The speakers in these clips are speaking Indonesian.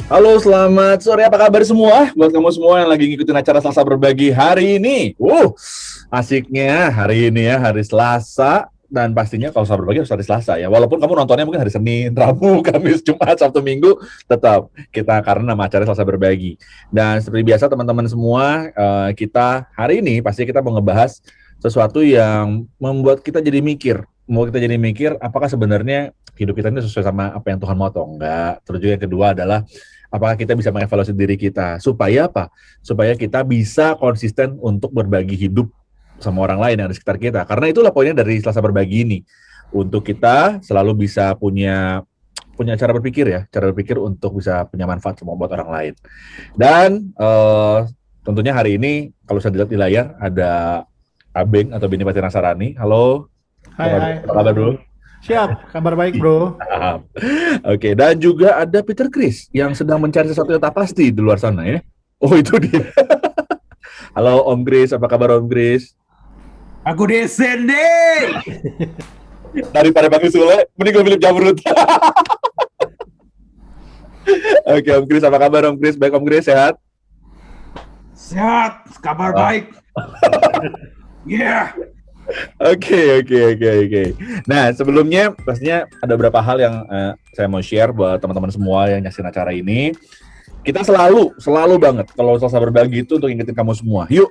Halo, selamat sore. Apa kabar semua? Buat kamu semua yang lagi ngikutin acara Selasa Berbagi hari ini. Asiknya hari ini ya, hari Selasa. Dan pastinya kalau Selasa Berbagi harus hari Selasa ya. Walaupun kamu nontonnya mungkin hari Senin, Rabu, Kamis, Jumat, Sabtu, Minggu. Tetap kita karena nama acara Selasa Berbagi. Dan seperti biasa teman-teman semua, kita hari ini pasti kita mau ngebahas sesuatu yang membuat kita jadi mikir. Apakah sebenarnya hidup kita ini sesuai sama apa yang Tuhan mau atau enggak. Terus juga yang kedua adalah apakah kita bisa mengevaluasi diri kita supaya apa? Supaya kita bisa konsisten untuk berbagi hidup sama orang lain yang ada di sekitar kita. Karena itulah poinnya dari Selasa Berbagi ini. Untuk kita selalu bisa punya cara berpikir ya, cara berpikir untuk bisa punya manfaat semua buat orang lain. Dan tentunya hari ini kalau saya dilihat di layar ada Abeng atau Bini Pati Nasarani. Halo. Hai. Apa kabar, Bro? Siap, kabar baik, Bro. Oke, dan juga ada Peter Chris yang sedang mencari sesuatu yang tak pasti di luar sana ya. Oh, itu dia. Halo Om Chris, apa kabar Om Chris? Aku desende. Daripada panggil Sule, mending gue Philip Jamrut. Oke, Om Chris, apa kabar Om Chris? Baik Om Chris, sehat? Sehat, kabar baik. Yeah. Oke. Nah, sebelumnya pastinya ada beberapa hal yang saya mau share buat teman-teman semua yang nyaksiin acara ini. Kita selalu banget kalau Selasa Berbagi itu untuk ingetin kamu semua. Yuk,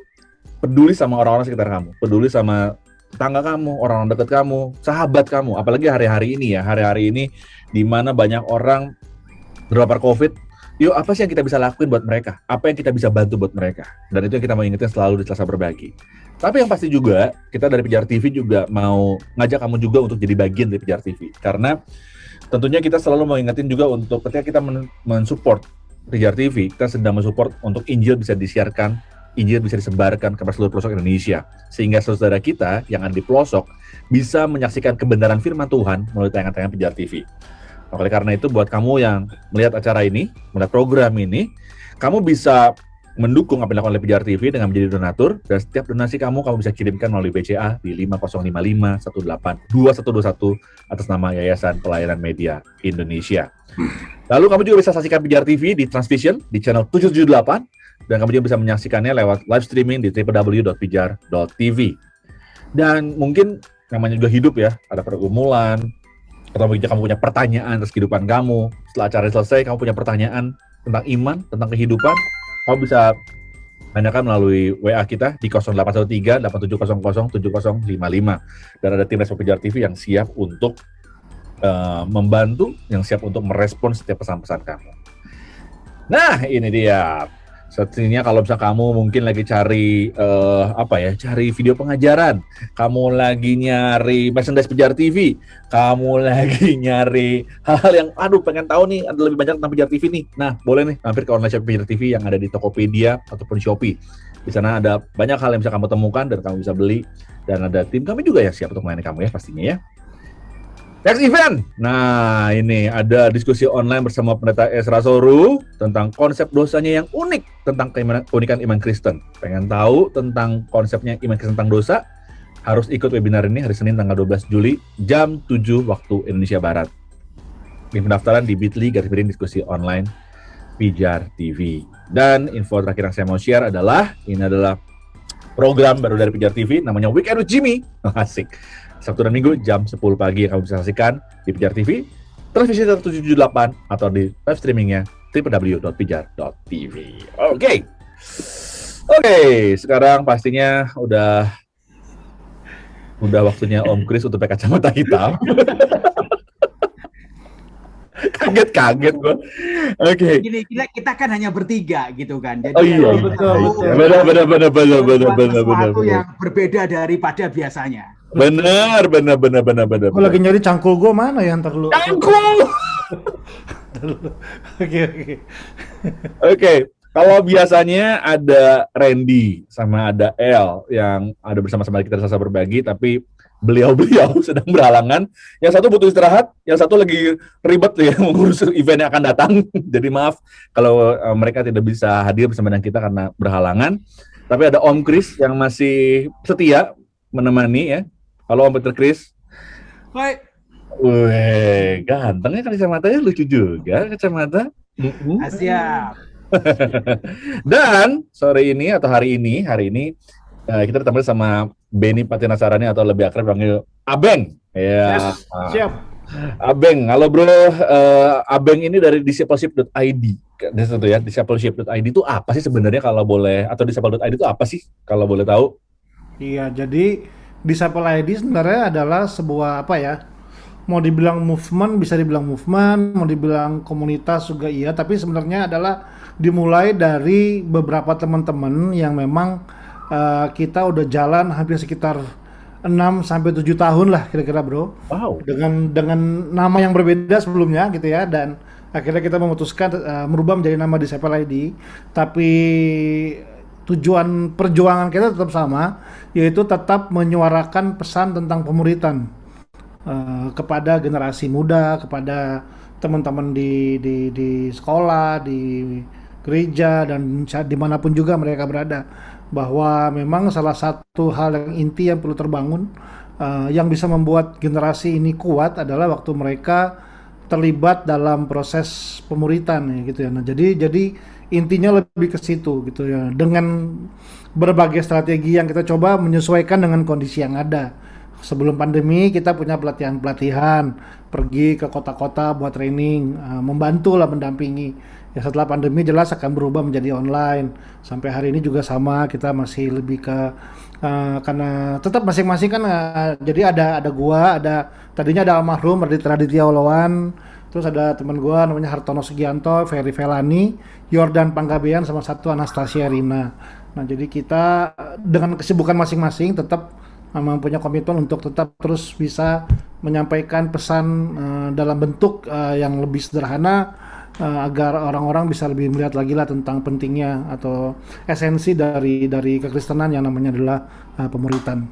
peduli sama orang-orang sekitar kamu, peduli sama tetangga kamu, orang-orang dekat kamu, sahabat kamu. Apalagi hari-hari ini di mana banyak orang terpapar COVID. Yuk, apa sih yang kita bisa lakuin buat mereka? Apa yang kita bisa bantu buat mereka? Dan itu yang kita mau ingetin selalu di Selasa Berbagi. Tapi yang pasti juga, kita dari Pijar TV juga mau ngajak kamu juga untuk jadi bagian dari Pijar TV. Karena tentunya kita selalu mau ingetin juga untuk ketika kita mensupport Pijar TV, kita sedang mensupport untuk Injil bisa disiarkan, Injil bisa disebarkan ke seluruh pelosok Indonesia. Sehingga saudara kita yang ada di pelosok bisa menyaksikan kebenaran firman Tuhan melalui tayangan-tayangan Pijar TV. Oleh karena itu, buat kamu yang melihat acara ini, melihat program ini, kamu bisa mendukung apa yang dilakukan oleh Pijar TV dengan menjadi donatur, dan setiap donasi kamu bisa kirimkan melalui BCA di 5055182121 atas nama Yayasan Pelayanan Media Indonesia. Lalu kamu juga bisa saksikan Pijar TV di Transvision di channel 778, dan kamu juga bisa menyaksikannya lewat live streaming di www.pijar.tv. Dan mungkin namanya juga hidup ya, ada pergumulan, atau mungkin kamu punya pertanyaan atas kehidupan kamu. Setelah acara selesai, kamu punya pertanyaan tentang iman, tentang kehidupan, kamu bisa tanyakan melalui WA kita di 0813-8700-7055. Dan ada tim respon Pijar TV yang siap untuk membantu, yang siap untuk merespon setiap pesan-pesan kamu. Nah, ini dia. Sepertinya kalau misalnya kamu mungkin lagi cari cari video pengajaran, kamu lagi nyari merchandise Pijar TV, kamu lagi nyari hal-hal yang pengen tahu nih, ada lebih banyak tentang Pijar TV nih. Nah, boleh nih mampir ke online shop Pijar TV yang ada di Tokopedia ataupun Shopee. Di sana ada banyak hal yang bisa kamu temukan dan kamu bisa beli, dan ada tim kami juga yang siap untuk melayani kamu ya pastinya ya. Next event, nah ini ada diskusi online bersama Pendeta Ezra Soru tentang konsep dosanya yang unik, tentang keunikan iman Kristen. Pengen tahu tentang konsepnya iman Kristen tentang dosa? Harus ikut webinar ini hari Senin tanggal 12 Juli jam 7 waktu Indonesia Barat. Ini pendaftaran di bit.ly/diskusi online Pijar TV. Dan info terakhir yang saya mau share adalah, ini adalah program baru dari Pijar TV, namanya Weekend with Jimmy. Asik. Sabtu dan Minggu jam 10 pagi yang kamu bisa saksikan di Pijar TV, Televisi 778, atau di live streamingnya www.pijar.tv. Oke, sekarang pastinya udah waktunya Om Chris untuk pakai kacamata hitam. Kaget gue. Oke. Gini, kita kan hanya bertiga gitu kan. Jadi betul. Benar. Sesuatu yang berbeda daripada biasanya. Benar. Gue lagi nyari cangkul gue, mana ya ntar lu? Cangkul. Oke. Kalau biasanya ada Randy sama ada El yang ada bersama-sama kita Selasa Berbagi, tapi beliau sedang berhalangan. Yang satu butuh istirahat, yang satu lagi ribet ya mengurus event yang akan datang. Jadi maaf kalau mereka tidak bisa hadir bersama dengan kita karena berhalangan. Tapi ada Om Chris yang masih setia menemani ya. Halo Om Peter Chris. Baik. Wih, ganteng ya kacamatanya, lucu juga kacamata. Siap. Dan sore ini atau hari ini kita ditemani sama Benny Patinasarani atau lebih akrab panggil Abeng. Ya. Yes, siap. Abeng, halo bro. Abeng ini dari discipleship.id. Itu ya, discipleship.id itu apa sih sebenarnya kalau boleh, atau disciple.id itu apa sih kalau boleh tahu? Iya, jadi Disciple ID sebenarnya adalah sebuah apa ya? Mau dibilang movement, bisa dibilang movement, mau dibilang komunitas juga iya, tapi sebenarnya adalah dimulai dari beberapa teman-teman yang memang kita udah jalan hampir sekitar 6 sampai 7 tahun lah kira-kira, Bro. Wow. Dengan nama yang berbeda sebelumnya gitu ya, dan akhirnya kita memutuskan merubah menjadi nama Disciple ID, tapi tujuan perjuangan kita tetap sama, yaitu tetap menyuarakan pesan tentang pemuritan kepada generasi muda, kepada teman-teman di sekolah, di gereja, dan dimanapun juga mereka berada, bahwa memang salah satu hal yang inti yang perlu terbangun, yang bisa membuat generasi ini kuat adalah waktu mereka terlibat dalam proses pemuritan ya, gitu ya. Nah, jadi intinya lebih ke situ gitu ya. Dengan berbagai strategi yang kita coba menyesuaikan dengan kondisi yang ada. Sebelum pandemi kita punya pelatihan-pelatihan, pergi ke kota-kota buat training, membantu lah, mendampingi. Ya setelah pandemi jelas akan berubah menjadi online. Sampai hari ini juga sama, kita masih lebih ke karena tetap masing-masing kan jadi ada gua, tadinya ada almarhum Raditya Olowan, terus ada teman gua namanya Hartono Sugianto, Ferry Velani, Yordan Panggabean, sama satu Anastasia Rina. Nah, jadi kita dengan kesibukan masing-masing tetap mempunyai komitmen untuk tetap terus bisa menyampaikan pesan dalam bentuk yang lebih sederhana, agar orang-orang bisa lebih melihat lagi lah tentang pentingnya atau esensi dari kekristenan yang namanya adalah pemuritan.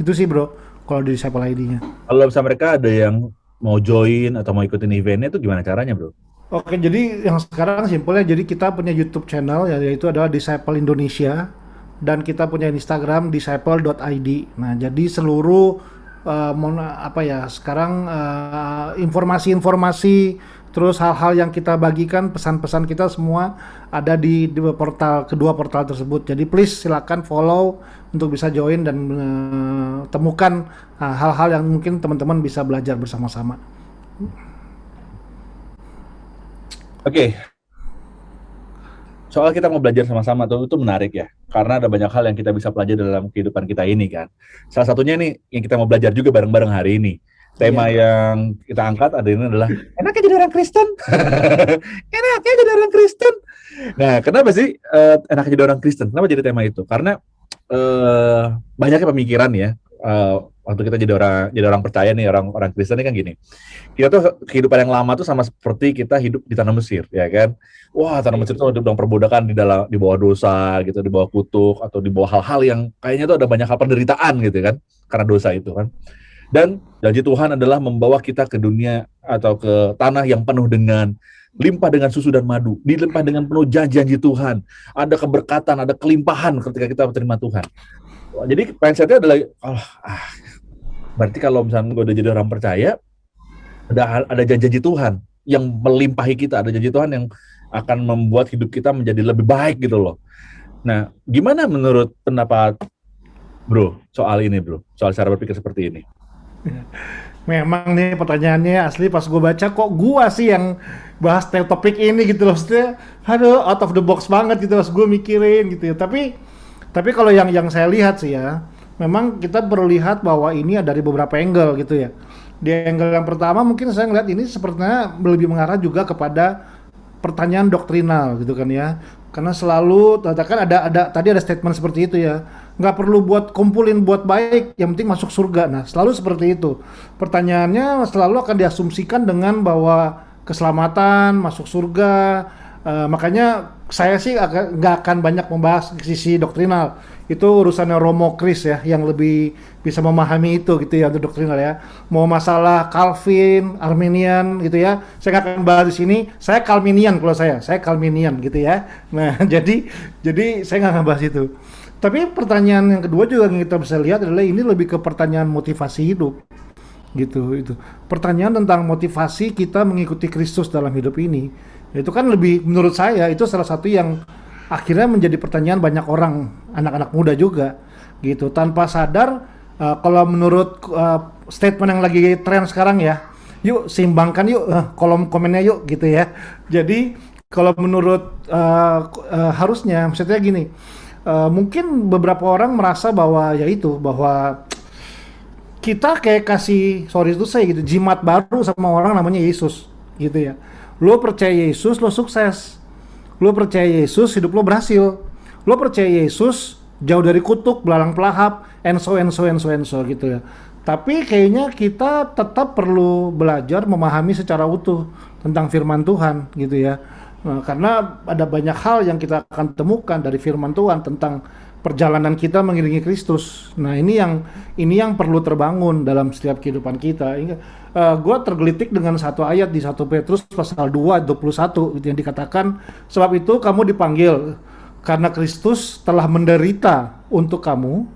Itu sih bro, kalau di Disciple ID-nya. Kalau misalnya mereka ada yang mau join atau mau ikutin eventnya itu gimana caranya bro? Oke, jadi yang sekarang simpelnya, jadi kita punya YouTube channel yaitu adalah Disciple Indonesia, dan kita punya Instagram disciple.id. Nah, jadi seluruh sekarang informasi-informasi, terus hal-hal yang kita bagikan, pesan-pesan kita semua ada di kedua portal tersebut. Jadi please silakan follow untuk bisa join dan temukan hal-hal yang mungkin teman-teman bisa belajar bersama-sama. Oke. Soal kita mau belajar sama-sama tuh itu menarik ya, karena ada banyak hal yang kita bisa pelajari dalam kehidupan kita ini kan. Salah satunya nih yang kita mau belajar juga bareng-bareng hari ini. Tema yang kita angkat adalah enaknya jadi orang Kristen. Enaknya jadi orang Kristen. Nah, kenapa sih enaknya jadi orang Kristen? Kenapa jadi tema itu? Karena banyaknya pemikiran ya. Waktu kita jadi orang percaya nih, orang Kristen ini kan gini. Kita tuh kehidupan yang lama tuh sama seperti kita hidup di tanah Mesir, ya kan? Wah, tanah Mesir tuh hidup dalam perbudakan di bawah dosa gitu, di bawah kutuk atau di bawah hal-hal yang kayaknya tuh ada banyak hal penderitaan gitu kan, karena dosa itu kan. Dan janji Tuhan adalah membawa kita ke dunia atau ke tanah yang penuh dengan limpah dengan susu dan madu, dilimpah dengan penuh janji-janji Tuhan. Ada keberkatan, ada kelimpahan ketika kita menerima Tuhan. Jadi mindsetnya adalah, berarti kalau misalnya gue udah jadi orang percaya, ada janji Tuhan yang melimpahi kita, ada janji Tuhan yang akan membuat hidup kita menjadi lebih baik gitu loh. Nah, gimana menurut pendapat bro soal ini bro, soal cara berpikir seperti ini? Memang nih pertanyaannya asli pas gue baca kok gua sih yang bahas topik ini gitu loh, maksudnya aduh out of the box banget gitu pas gue mikirin gitu ya. Tapi kalau yang saya lihat sih ya, memang kita perlu lihat bahwa ini ada dari beberapa angle gitu ya. Di angle yang pertama mungkin saya ngeliat ini sepertinya lebih mengarah juga kepada pertanyaan doktrinal gitu kan ya. Karena selalu katakan tadi ada statement seperti itu ya. Nggak perlu buat kumpulin buat baik, yang penting masuk surga. Nah, selalu seperti itu. Pertanyaannya selalu akan diasumsikan dengan bahwa keselamatan, masuk surga. Makanya saya sih nggak akan banyak membahas sisi doktrinal. Itu urusannya Romo Chris ya, yang lebih bisa memahami itu gitu ya, untuk doktrinal ya. Mau masalah Calvin, Arminian gitu ya, saya nggak akan bahas di sini. Saya Calvinian kalau saya Calvinian gitu ya. Nah, jadi saya nggak akan bahas itu. Tapi pertanyaan yang kedua juga yang kita bisa lihat adalah ini lebih ke pertanyaan motivasi hidup. Gitu itu. Pertanyaan tentang motivasi kita mengikuti Kristus dalam hidup ini. Itu kan lebih, menurut saya itu salah satu yang akhirnya menjadi pertanyaan banyak orang, anak-anak muda juga gitu, tanpa sadar. Kalau menurut statement yang lagi tren sekarang ya, yuk seimbangkan yuk kolom komennya yuk gitu ya. Jadi kalau menurut harusnya, maksudnya gini, mungkin beberapa orang merasa bahwa ya itu, bahwa kita kayak kasih, sorry itu saya gitu, jimat baru sama orang namanya Yesus gitu ya. Lo percaya Yesus, lo sukses. Lo percaya Yesus, hidup lo berhasil. Lo percaya Yesus, jauh dari kutuk, belalang pelahap, and so gitu ya. Tapi kayaknya kita tetap perlu belajar memahami secara utuh tentang firman Tuhan gitu ya. Nah, karena ada banyak hal yang kita akan temukan dari firman Tuhan tentang perjalanan kita mengiringi Kristus. Nah, ini yang perlu terbangun dalam setiap kehidupan kita. Gue tergelitik dengan satu ayat di 1 Petrus pasal 2:21 yang dikatakan, sebab itu kamu dipanggil karena Kristus telah menderita untuk kamu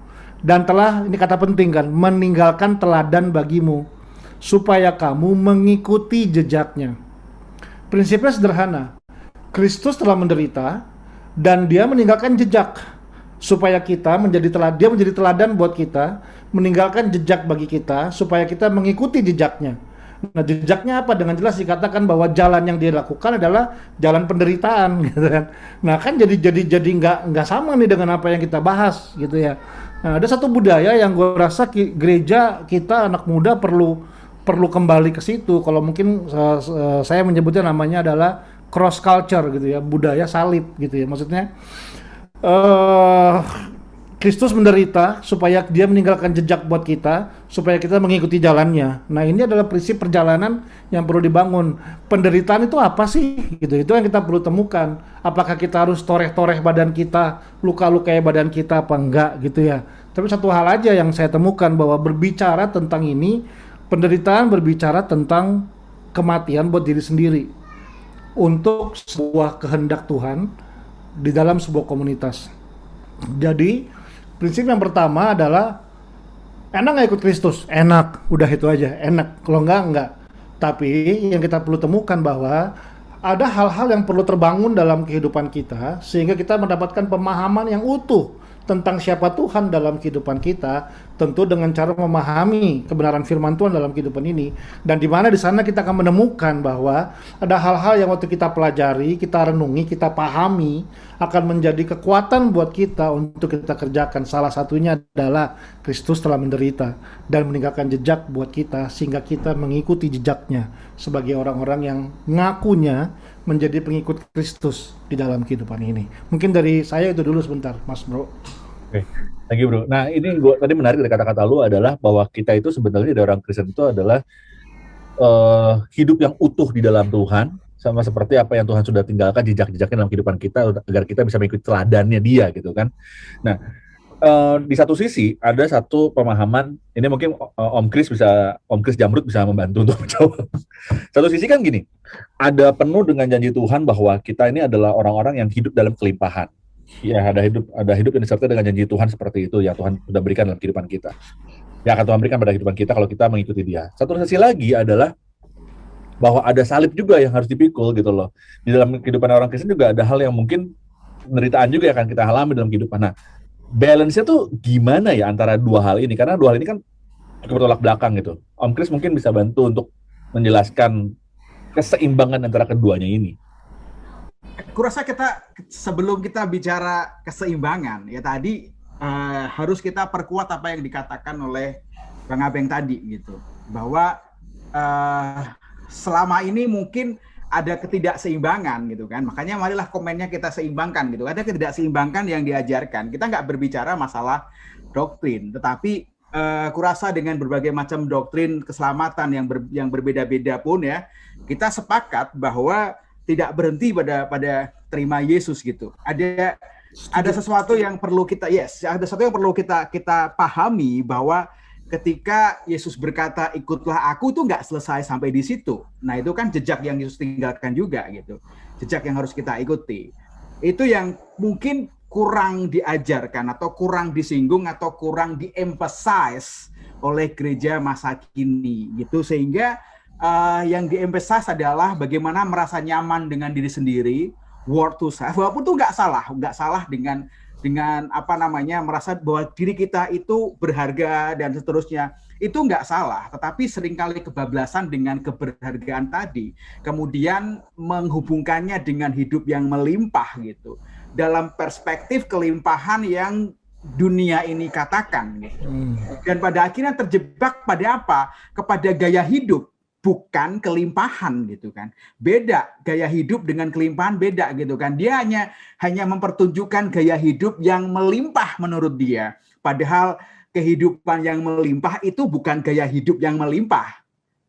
dan telah, ini kata penting kan, meninggalkan teladan bagimu supaya kamu mengikuti jejaknya. Prinsipnya sederhana. Kristus telah menderita dan dia meninggalkan jejak supaya kita dia menjadi teladan buat kita, meninggalkan jejak bagi kita supaya kita mengikuti jejaknya. Nah, jejaknya apa? Dengan jelas dikatakan bahwa jalan yang dia lakukan adalah jalan penderitaan gitu kan. Nah, kan jadi nggak sama nih dengan apa yang kita bahas gitu ya. Nah, ada satu budaya yang gue rasa gereja kita anak muda perlu kembali ke situ. Kalau mungkin saya menyebutnya namanya adalah cross culture gitu ya, budaya salib gitu ya. Maksudnya Kristus menderita supaya dia meninggalkan jejak buat kita, supaya kita mengikuti jalannya. Nah, ini adalah prinsip perjalanan yang perlu dibangun. Penderitaan itu apa sih? Gitu. Itu yang kita perlu temukan. Apakah kita harus toreh-toreh badan kita, luka-lukai badan kita apa enggak gitu ya. Tapi satu hal aja yang saya temukan, bahwa berbicara tentang ini, penderitaan berbicara tentang kematian buat diri sendiri untuk sebuah kehendak Tuhan di dalam sebuah komunitas. Jadi prinsip yang pertama adalah, enak nggak ikut Kristus? Enak, udah itu aja, enak. Kalau enggak. Tapi yang kita perlu temukan bahwa ada hal-hal yang perlu terbangun dalam kehidupan kita sehingga kita mendapatkan pemahaman yang utuh tentang siapa Tuhan dalam kehidupan kita, tentu dengan cara memahami kebenaran firman Tuhan dalam kehidupan ini, dan di mana di sana kita akan menemukan bahwa ada hal-hal yang waktu kita pelajari, kita renungi, kita pahami, akan menjadi kekuatan buat kita untuk kita kerjakan. Salah satunya adalah Kristus telah menderita dan meninggalkan jejak buat kita, sehingga kita mengikuti jejaknya sebagai orang-orang yang ngakunya menjadi pengikut Kristus di dalam kehidupan ini. Mungkin dari saya itu dulu sebentar, Mas Bro. Oke, thank you bro. Nah, ini gue tadi menarik dari kata-kata lu adalah bahwa kita itu sebenarnya dari orang Kristen itu adalah hidup yang utuh di dalam Tuhan, sama seperti apa yang Tuhan sudah tinggalkan jejak-jejaknya dalam kehidupan kita, agar kita bisa mengikuti teladannya dia gitu kan. Nah, di satu sisi ada satu pemahaman, ini mungkin Om Kris Jamrut bisa membantu untuk menjawab. Satu sisi kan gini, ada penuh dengan janji Tuhan bahwa kita ini adalah orang-orang yang hidup dalam kelimpahan. Ya, ada hidup yang disertai dengan janji Tuhan seperti itu ya, Tuhan sudah berikan dalam kehidupan kita. Ya, akan Tuhan berikan pada kehidupan kita kalau kita mengikuti Dia. Satu sisi lagi adalah bahwa ada salib juga yang harus dipikul gitu loh. Di dalam kehidupan orang Kristen juga ada hal yang mungkin penderitaan juga yang akan kita alami dalam kehidupan. Nah, balance-nya tuh gimana ya antara dua hal ini? Karena dua hal ini kan cukup bertolak belakang gitu. Om Kris mungkin bisa bantu untuk menjelaskan keseimbangan antara keduanya ini. Kurasa sebelum kita bicara keseimbangan, ya tadi harus kita perkuat apa yang dikatakan oleh Bang Abeng tadi gitu, bahwa selama ini mungkin ada ketidakseimbangan gitu kan, makanya marilah komennya kita seimbangkan gitu. Ada ketidakseimbangan yang diajarkan. Kita nggak berbicara masalah doktrin, tetapi kurasa dengan berbagai macam doktrin keselamatan yang berbeda-beda pun ya, kita sepakat bahwa tidak berhenti pada terima Yesus gitu. Ada sesuatu yang perlu kita pahami, bahwa ketika Yesus berkata ikutlah aku tuh nggak selesai sampai di situ. Nah, itu kan jejak yang Yesus tinggalkan juga gitu. Jejak yang harus kita ikuti. Itu yang mungkin kurang diajarkan atau kurang disinggung atau kurang di-emphasize oleh gereja masa kini gitu, sehingga yang diemphasize adalah bagaimana merasa nyaman dengan diri sendiri, worth to self. Walaupun itu nggak salah dengan apa namanya merasa bahwa diri kita itu berharga dan seterusnya. Itu nggak salah, tetapi seringkali kebablasan dengan keberhargaan tadi, kemudian menghubungkannya dengan hidup yang melimpah gitu. Dalam perspektif kelimpahan yang dunia ini katakan gitu. Dan pada akhirnya terjebak pada apa? Kepada gaya hidup, bukan kelimpahan gitu kan. Beda gaya hidup dengan kelimpahan, beda gitu kan. Dia hanya mempertunjukkan gaya hidup yang melimpah menurut dia. Padahal kehidupan yang melimpah itu bukan gaya hidup yang melimpah,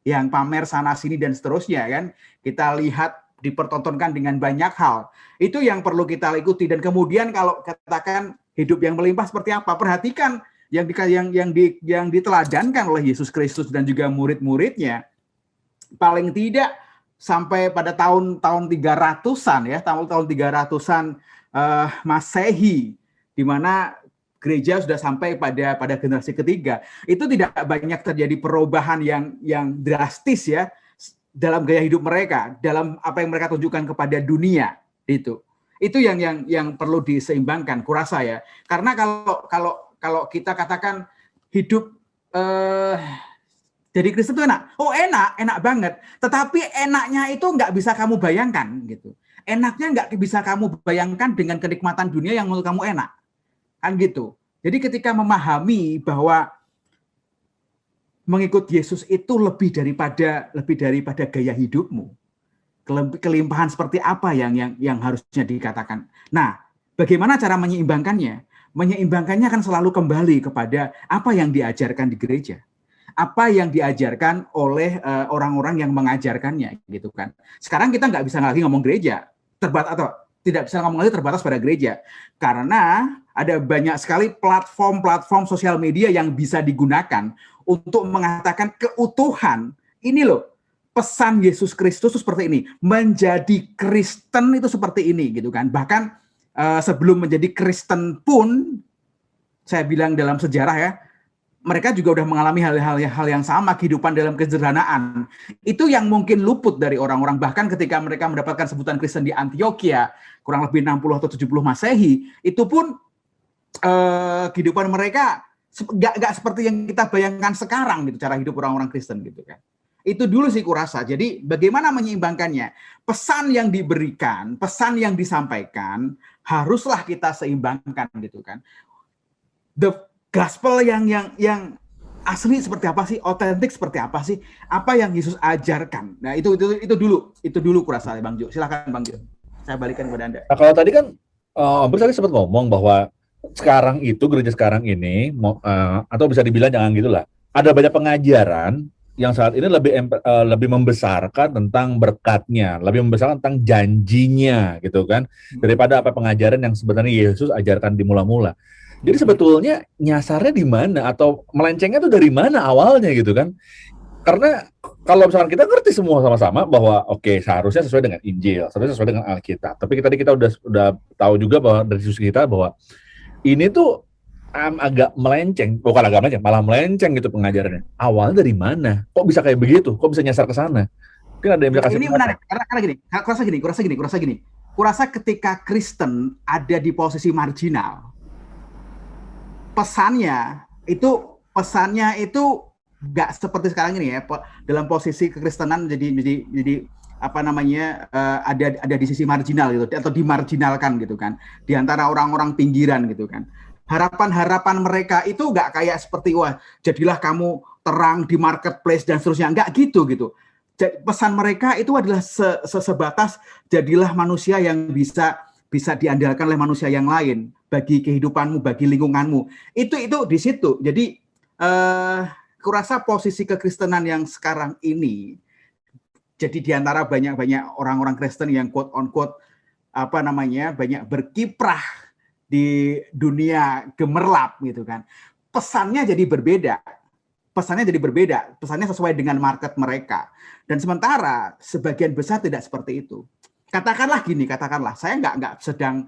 yang pamer sana sini dan seterusnya kan. Kita lihat dipertontonkan dengan banyak hal. Itu yang perlu kita ikuti. Dan kemudian kalau katakan hidup yang melimpah seperti apa, perhatikan yang diteladankan oleh Yesus Kristus dan juga murid-muridnya. Paling tidak sampai pada tahun 300-an ya, tahun 300-an Masehi, di mana gereja sudah sampai pada generasi ketiga, itu tidak banyak terjadi perubahan yang drastis ya dalam gaya hidup mereka, dalam apa yang mereka tunjukkan kepada dunia itu. Itu yang perlu diseimbangkan, kurasa ya. Karena kalau kita katakan hidup jadi Kristen itu enak, enak banget. Tetapi enaknya itu nggak bisa kamu bayangkan gitu. Enaknya nggak bisa kamu bayangkan dengan kenikmatan dunia yang menurut kamu enak. Kan gitu. Jadi ketika memahami bahwa mengikut Yesus itu lebih daripada gaya hidupmu, kelimpahan seperti apa yang harusnya dikatakan. Nah, bagaimana cara menyeimbangkannya? Menyeimbangkannya akan selalu kembali kepada apa yang diajarkan di gereja, apa yang diajarkan oleh orang-orang yang mengajarkannya, gitu kan. Sekarang kita nggak bisa lagi ngomong gereja, tidak bisa ngomong lagi terbatas pada gereja, karena ada banyak sekali platform sosial media yang bisa digunakan untuk mengatakan keutuhan. Ini loh, pesan Yesus Kristus itu seperti ini. Menjadi Kristen itu seperti ini, gitu kan. Bahkan sebelum menjadi Kristen pun, saya bilang dalam sejarah ya, mereka juga udah mengalami hal yang sama, kehidupan dalam kesederhanaan. Itu yang mungkin luput dari orang-orang. Bahkan ketika mereka mendapatkan sebutan Kristen di Antioquia, kurang lebih 60 atau 70 Masehi, itu pun kehidupan mereka nggak seperti yang kita bayangkan sekarang gitu, cara hidup orang-orang Kristen gitu kan. Itu dulu sih kurasa. Jadi bagaimana menyeimbangkannya? Pesan yang diberikan, pesan yang disampaikan haruslah kita seimbangkan gitu kan. The gospel yang asli seperti apa sih? Otentik seperti apa sih? Apa yang Yesus ajarkan? Nah, itu dulu kurasa Bang Jo. Silakan Bang Jo. Saya balikan kepada Anda. Nah, kalau tadi kan Om tadi sempat ngomong bahwa sekarang itu gereja sekarang ini atau bisa dibilang jangan gitulah, ada banyak pengajaran yang saat ini lebih membesarkan tentang berkatnya, lebih membesarkan tentang janjinya gitu kan, daripada apa pengajaran yang sebenarnya Yesus ajarkan di mula-mula. Jadi sebetulnya nyasarnya di mana atau melencengnya tuh dari mana awalnya gitu kan? Karena kalau misalkan kita ngerti semua sama-sama bahwa oke, seharusnya sesuai dengan Injil, seharusnya sesuai dengan Alkitab. Tapi tadi kita udah tahu juga bahwa dari diskusi kita bahwa ini tuh agak melenceng, bukan agak melenceng, malah melenceng gitu pengajarannya. Awalnya dari mana? Kok bisa kayak begitu? Kok bisa nyasar ke sana? Mungkin ada yang bisa kasih. Ini menarik karena gini. Kurasa ketika Kristen ada di posisi marginal, pesannya itu nggak seperti sekarang ini ya, dalam posisi kekristenan jadi apa namanya ada di sisi marginal gitu atau dimarginalkan gitu kan, di antara orang-orang pinggiran gitu kan. Harapan mereka itu nggak kayak seperti wah jadilah kamu terang di marketplace dan seterusnya, nggak gitu. Pesan mereka itu adalah sebatas jadilah manusia yang bisa diandalkan oleh manusia yang lain bagi kehidupanmu, bagi lingkunganmu. Itu di situ. Jadi kurasa posisi kekristenan yang sekarang ini jadi di antara banyak orang-orang Kristen yang quote on quote banyak berkiprah di dunia gemerlap gitu kan. Pesannya berbeda. Pesannya sesuai dengan market mereka. Dan sementara sebagian besar tidak seperti itu. Katakanlah, saya nggak sedang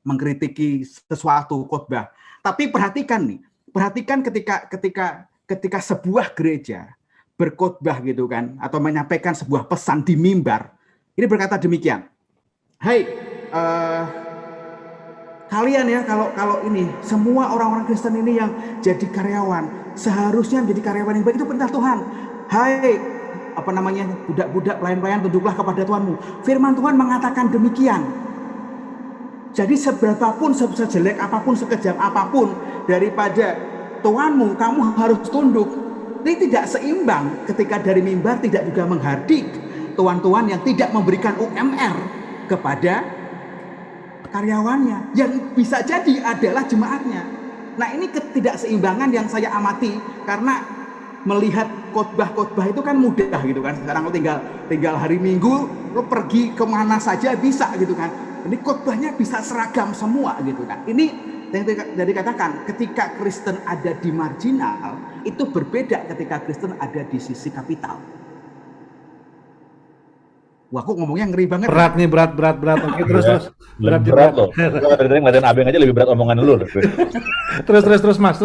mengkritiki sesuatu khotbah. Tapi perhatikan ketika ketika sebuah gereja berkhotbah gitu kan, atau menyampaikan sebuah pesan di mimbar, ini berkata demikian, "Hai, kalian ya, kalau ini semua orang-orang Kristen ini yang jadi karyawan seharusnya menjadi karyawan yang baik, itu perintah Tuhan. Hai, budak-budak, pelayan-pelayan, tunduklah kepada Tuhanmu. Firman Tuhan mengatakan demikian. Jadi seberapapun, sejelek apapun, sekejam apapun daripada Tuhanmu, kamu harus tunduk." Ini tidak seimbang ketika dari mimbar tidak juga menghardik tuan-tuan yang tidak memberikan UMR kepada karyawannya, yang bisa jadi adalah jemaatnya. Nah, ini ketidakseimbangan yang saya amati, karena melihat khotbah-khotbah itu kan mudah gitu kan. Sekarang lo tinggal hari Minggu lo pergi kemana saja bisa gitu kan. Ini khotbahnya bisa seragam semua gitu kan. Ini yang dari katakan, ketika Kristen ada di marginal itu berbeda ketika Kristen ada di sisi kapital. Wah, aku ngomongnya ngeri banget. Berat nih, berat. Oke, terus. Berat loh. Dari ngeliatin Abeng aja lebih berat omongan lu. Terus Mas.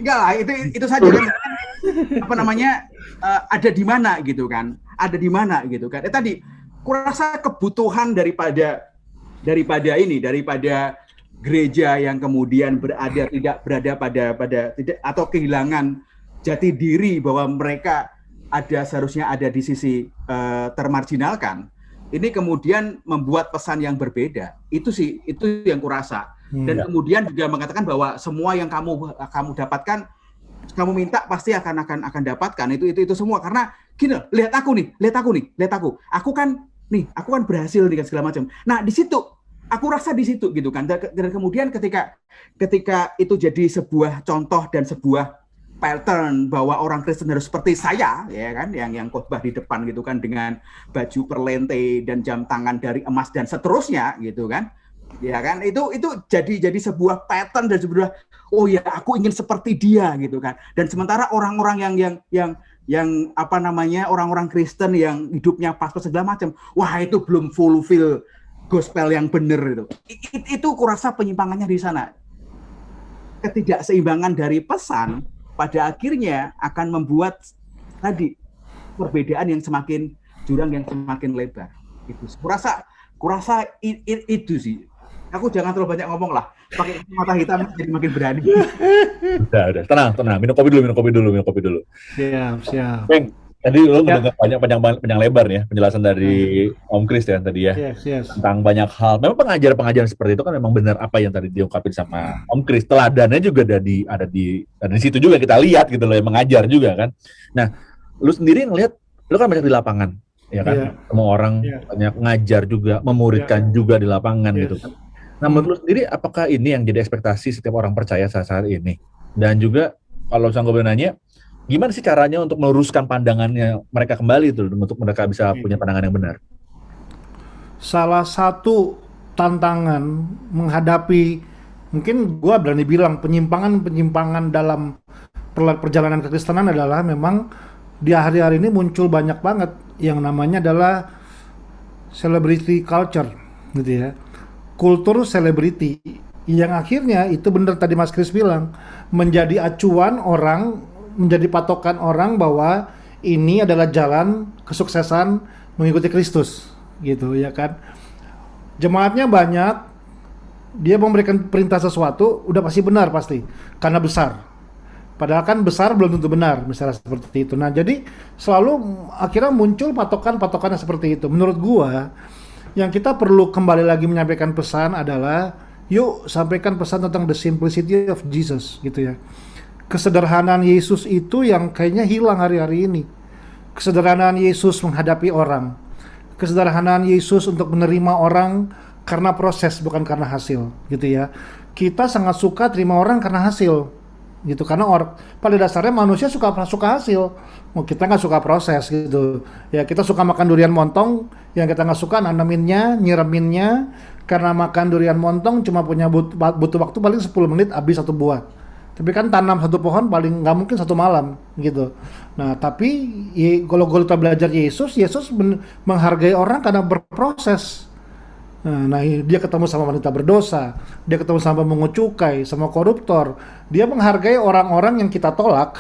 Enggak lah, itu saja kan. Ada di mana gitu kan? Ada di mana gitu kan? Tadi kurasa kebutuhan daripada gereja yang kemudian tidak berada pada tidak, atau kehilangan jati diri bahwa mereka seharusnya ada di sisi termarginalkan. Ini kemudian membuat pesan yang berbeda. Itu yang kurasa. Dan kemudian juga mengatakan bahwa semua yang kamu dapatkan, kamu minta pasti akan dapatkan. Itu semua, karena gini, lihat aku. Aku kan berhasil dengan segala macam. Nah, di situ aku rasa di situ gitu kan. Dan kemudian ketika itu jadi sebuah contoh dan sebuah pattern bahwa orang Kristen harus seperti saya, ya kan, yang khotbah di depan gitu kan, dengan baju perlente dan jam tangan dari emas dan seterusnya gitu kan, ya kan, itu jadi sebuah pattern dan sebuah, oh ya, aku ingin seperti dia gitu kan. Dan sementara orang-orang yang orang-orang Kristen yang hidupnya pas-pas segala macam, wah, itu belum fulfill gospel yang benar itu. Itu kurasa penyimpangannya di sana. Ketidakseimbangan dari pesan pada akhirnya akan membuat tadi perbedaan yang semakin jurang yang semakin lebar. Itu kurasa itu sih. Aku jangan terlalu banyak ngomong lah. Pakai mata hitam jadi makin berani. Udah. Tenang. Minum kopi dulu. Siap. Beng, tadi lo udah panjang lebar ya penjelasan dari Om Kris ya tadi ya. Yes. Tentang banyak hal. Memang pengajaran seperti itu kan memang benar apa yang tadi diungkapin sama Om Kris. Teladannya juga ada di situ juga kita lihat gitu loh, yang mengajar juga kan. Nah, lu sendiri ngelihat, lu kan banyak di lapangan, ya kan? Semua orang banyak ngajar juga, memuridkan juga di lapangan gitu kan. Nah, menurut lu sendiri apakah ini yang jadi ekspektasi setiap orang percaya saat ini? Dan juga kalau saya boleh nanya, gimana sih caranya untuk meluruskan pandangannya mereka kembali itu untuk mereka bisa punya pandangan yang benar? Salah satu tantangan menghadapi, mungkin gua berani bilang, penyimpangan dalam perjalanan kekristenan adalah memang di hari-hari ini muncul banyak banget yang namanya adalah celebrity culture gitu ya. Kultur selebriti yang akhirnya itu benar tadi Mas Kris bilang, menjadi acuan orang, menjadi patokan orang bahwa ini adalah jalan kesuksesan mengikuti Kristus gitu ya kan. Jemaatnya banyak, dia memberikan perintah sesuatu udah pasti benar karena besar. Padahal kan besar belum tentu benar, misalnya seperti itu. Nah, jadi selalu akhirnya muncul patokan-patokan seperti itu. Menurut gua, yang kita perlu kembali lagi menyampaikan pesan adalah, yuk sampaikan pesan tentang the simplicity of Jesus gitu ya. Kesederhanaan Yesus itu yang kayaknya hilang hari-hari ini. Kesederhanaan Yesus menghadapi orang. Kesederhanaan Yesus untuk menerima orang karena proses, bukan karena hasil gitu ya. Kita sangat suka terima orang karena hasil gitu, karena pada dasarnya manusia suka hasil. Kita nggak suka proses gitu ya. Kita suka makan durian montong, yang kita nggak suka naneminnya, nyiraminnya. Karena makan durian montong cuma butuh waktu paling 10 menit habis satu buah. Tapi kan tanam satu pohon paling nggak mungkin satu malam gitu. Nah, tapi kalau kita belajar Yesus menghargai orang karena berproses. Nah, dia ketemu sama wanita berdosa, dia ketemu sama pemungut cukai, sama koruptor. Dia menghargai orang-orang yang kita tolak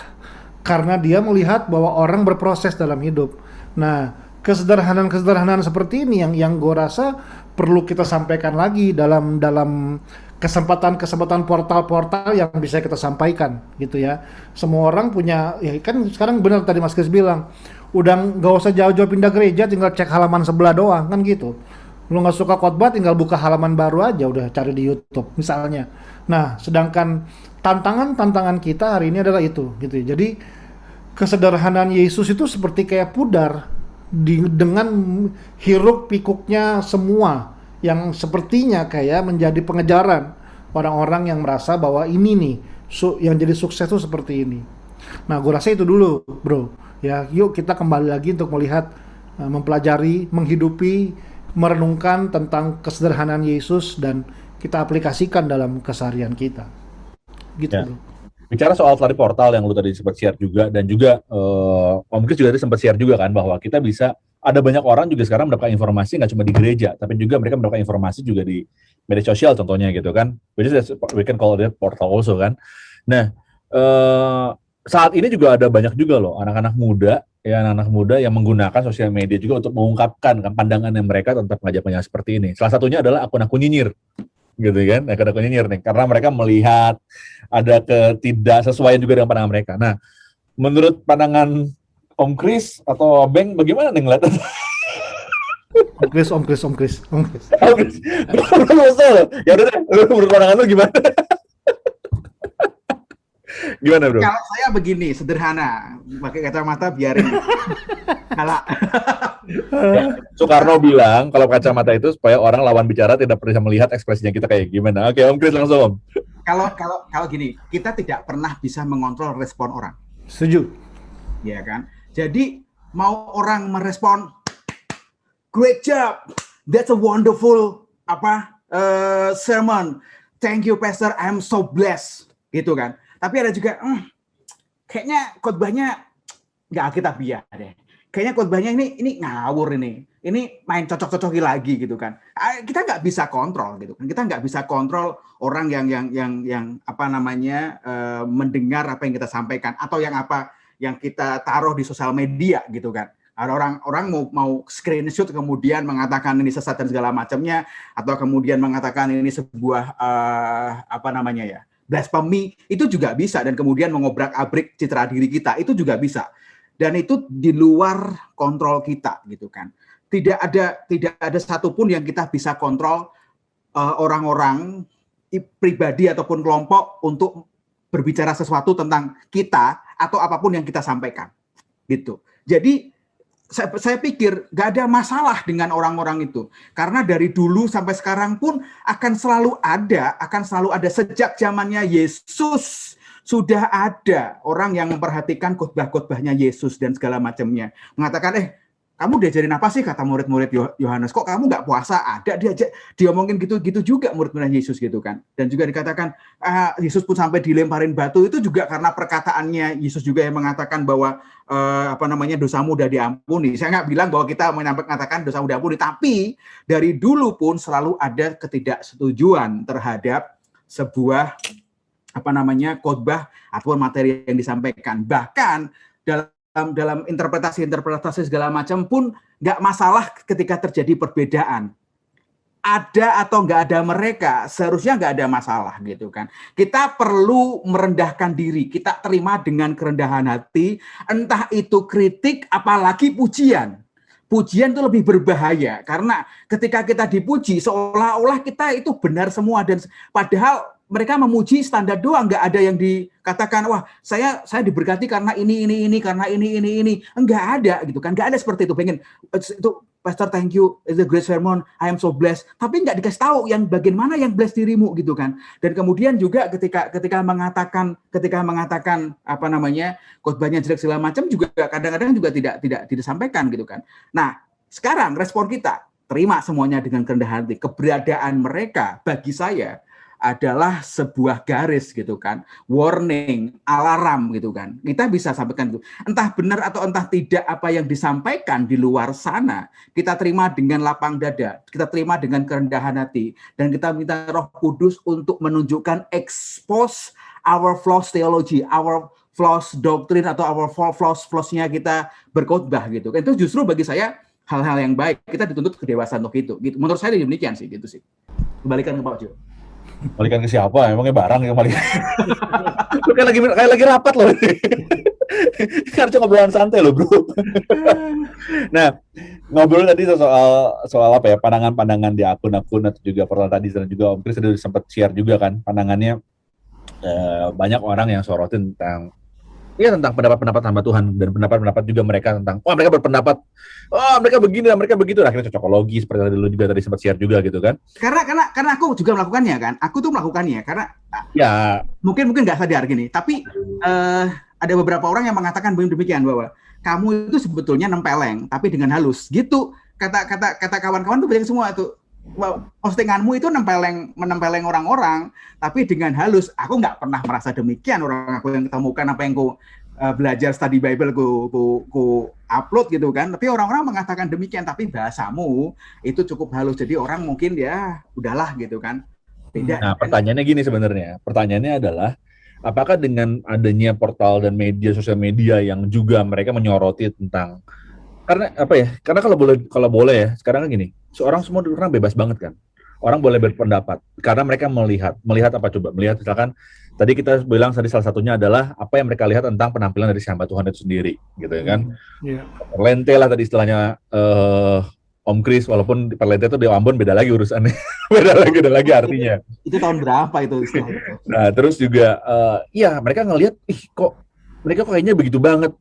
karena dia melihat bahwa orang berproses dalam hidup. Nah, kesederhanaan-kesederhanaan seperti ini yang gue rasa perlu kita sampaikan lagi dalam kesempatan-kesempatan portal-portal yang bisa kita sampaikan gitu ya. Semua orang punya, ya kan sekarang benar tadi Mas Kris bilang, udah nggak usah jauh-jauh pindah gereja, tinggal cek halaman sebelah doang kan gitu. Lu nggak suka khotbah, tinggal buka halaman baru aja, udah cari di YouTube misalnya. Nah, sedangkan tantangan kita hari ini adalah itu gitu ya. Jadi kesederhanaan Yesus itu seperti kayak pudar dengan hiruk pikuknya semua yang sepertinya kayak menjadi pengejaran orang-orang yang merasa bahwa ini nih yang jadi sukses itu seperti ini. Nah, gue rasa itu dulu, bro. Ya, yuk kita kembali lagi untuk melihat, mempelajari, menghidupi, merenungkan tentang kesederhanaan Yesus dan kita aplikasikan dalam keseharian kita. Gitu, Ya. bro. Bicara soal tadi portal yang lu tadi sempat share juga, dan juga Om Kris juga tadi sempat share juga kan, bahwa kita bisa, ada banyak orang juga sekarang mendapatkan informasi nggak cuma di gereja, tapi juga mereka mendapatkan informasi juga di media sosial contohnya gitu kan, which is we can call it portal also kan. Nah, saat ini juga ada banyak juga loh anak-anak muda yang menggunakan sosial media juga untuk mengungkapkan kan pandangannya mereka tentang pengajak-pengajak seperti ini. Salah satunya adalah akun-akun nyinyir, gitu kan, akun-akun nyinyir nih, karena mereka melihat ada ketidaksesuaian juga dengan pandangan mereka. Nah, menurut pandangan Om Kris atau Beng, bagaimana nih ngeliat? Om Kris. Om Kris, ya udah deh, menurut pandangan lu gimana? Gimana bro? Kalau saya begini, sederhana, pakai kacamata biarin. Kalau Ya, Soekarno bilang kalau kacamata itu supaya orang lawan bicara tidak bisa melihat ekspresinya kita kayak gimana. Oke, Om Kris langsung Om. kalau gini, kita tidak pernah bisa mengontrol respon orang, Setuju. ya kan? Jadi mau orang merespon, great job, that's a wonderful sermon, thank you pastor, I'm so blessed, gitu kan? Tapi ada juga, kayaknya khotbahnya nggak alkitabiah deh. Kayaknya khotbahnya ini ngawur ini main cocok-cocoki lagi gitu kan. Kita nggak bisa kontrol gitu kan. Kita nggak bisa kontrol orang yang mendengar apa yang kita sampaikan atau yang kita taruh di sosial media gitu kan. Ada orang mau screenshot kemudian mengatakan ini sesat dan segala macamnya, atau kemudian mengatakan ini sebuah blasphemy, itu juga bisa, dan kemudian mengobrak-abrik citra diri kita, itu juga bisa. Dan itu di luar kontrol kita gitu kan. Tidak ada satupun yang kita bisa kontrol orang-orang pribadi ataupun kelompok untuk berbicara sesuatu tentang kita atau apapun yang kita sampaikan gitu. Jadi saya pikir nggak ada masalah dengan orang-orang itu, karena dari dulu sampai sekarang pun akan selalu ada sejak zamannya Yesus. Sudah ada orang yang memperhatikan khotbah-khotbahnya Yesus dan segala macamnya. Mengatakan, kamu diajarin apa sih, kata murid-murid Yohanes, kok kamu nggak puasa? Ada, dia ngomongin gitu juga murid-murid Yesus gitu kan. Dan juga dikatakan, Yesus pun sampai dilemparin batu, itu juga karena perkataannya Yesus juga yang mengatakan bahwa dosamu udah diampuni. Saya nggak bilang bahwa kita mengatakan dosa udah diampuni, tapi dari dulu pun selalu ada ketidaksetujuan terhadap sebuah khotbah ataupun materi yang disampaikan. Bahkan dalam interpretasi segala macam pun nggak masalah ketika terjadi perbedaan. Ada atau nggak ada mereka, seharusnya nggak ada masalah gitu kan. Kita perlu merendahkan diri, kita terima dengan kerendahan hati, entah itu kritik apalagi pujian. Pujian itu lebih berbahaya, karena ketika kita dipuji seolah-olah kita itu benar semua, dan padahal mereka memuji standar doang, nggak ada yang dikatakan, wah saya diberkati karena ini, karena ini. Enggak ada gitu kan, nggak ada seperti itu. Pengen itu, Pastor thank you, it's a great sermon, I am so blessed. Tapi nggak dikasih tahu yang bagian mana yang bless dirimu gitu kan. Dan kemudian juga ketika mengatakan khotbahnya jelek segala macam, juga kadang-kadang juga tidak disampaikan gitu kan. Nah sekarang respon kita, terima semuanya dengan kerendahan hati. Keberadaan mereka bagi saya adalah sebuah garis gitu kan, warning, alarm gitu kan. Kita bisa sampaikan itu. Entah benar atau entah tidak apa yang disampaikan di luar sana, kita terima dengan lapang dada, kita terima dengan kerendahan hati, dan kita minta Roh Kudus untuk menunjukkan expose our flaws theology, our flaws doctrine atau our flaws-nya kita berkhotbah gitu. Itu justru bagi saya hal-hal yang baik. Kita dituntut kedewasaan untuk itu. Gitu. Menurut saya demikian sih, gitu sih. Kembalikan ke Pak Jo. Balikan ke siapa? Emangnya barang yang balikan? Lu kayak lagi rapat loh. Kan cuma ngobrolan santai loh, bro. Nah, ngobrol tadi soal apa ya, pandangan-pandangan di akun-akun atau juga portal tadi, dan juga Om Kris tadi sempat share juga kan pandangannya. Banyak orang yang sorotin tentang pendapat-pendapat hamba Tuhan, dan pendapat-pendapat juga mereka tentang mereka berpendapat mereka begini dan mereka begitu, akhirnya cocokologi seperti yang lu juga tadi sempat share juga gitu kan. Karena aku juga melakukannya kan. Aku tuh melakukannya karena ya mungkin nggak sadar gini, tapi ada beberapa orang yang mengatakan demikian, bahwa kamu itu sebetulnya nempeleng tapi dengan halus gitu. Kata kawan-kawan tuh banyak semua tuh, postinganmu itu menempeleng orang-orang tapi dengan halus. Aku nggak pernah merasa demikian. Orang aku yang ketemukan apa yang ku belajar study Bible ku upload gitu kan, tapi orang-orang mengatakan demikian, tapi bahasamu itu cukup halus, jadi orang mungkin ya udahlah gitu kan. Beda. Nah, pertanyaannya gini sebenarnya. Pertanyaannya adalah, apakah dengan adanya portal dan sosial media yang juga mereka menyoroti tentang, karena apa ya? Karena kalau boleh ya, sekarang kan gini, semua orang bebas banget kan. Orang boleh berpendapat karena mereka melihat apa coba? Melihat misalkan tadi kita bilang salah satunya adalah apa yang mereka lihat tentang penampilan dari hamba Tuhan itu sendiri, gitu ya kan? Perlente lah tadi istilahnya Om Kris, walaupun di Perlente itu di Ambon beda lagi urusannya, beda lagi artinya. Itu tahun berapa itu istilah itu? Nah, terus juga mereka ngelihat, kok mereka kayaknya begitu banget.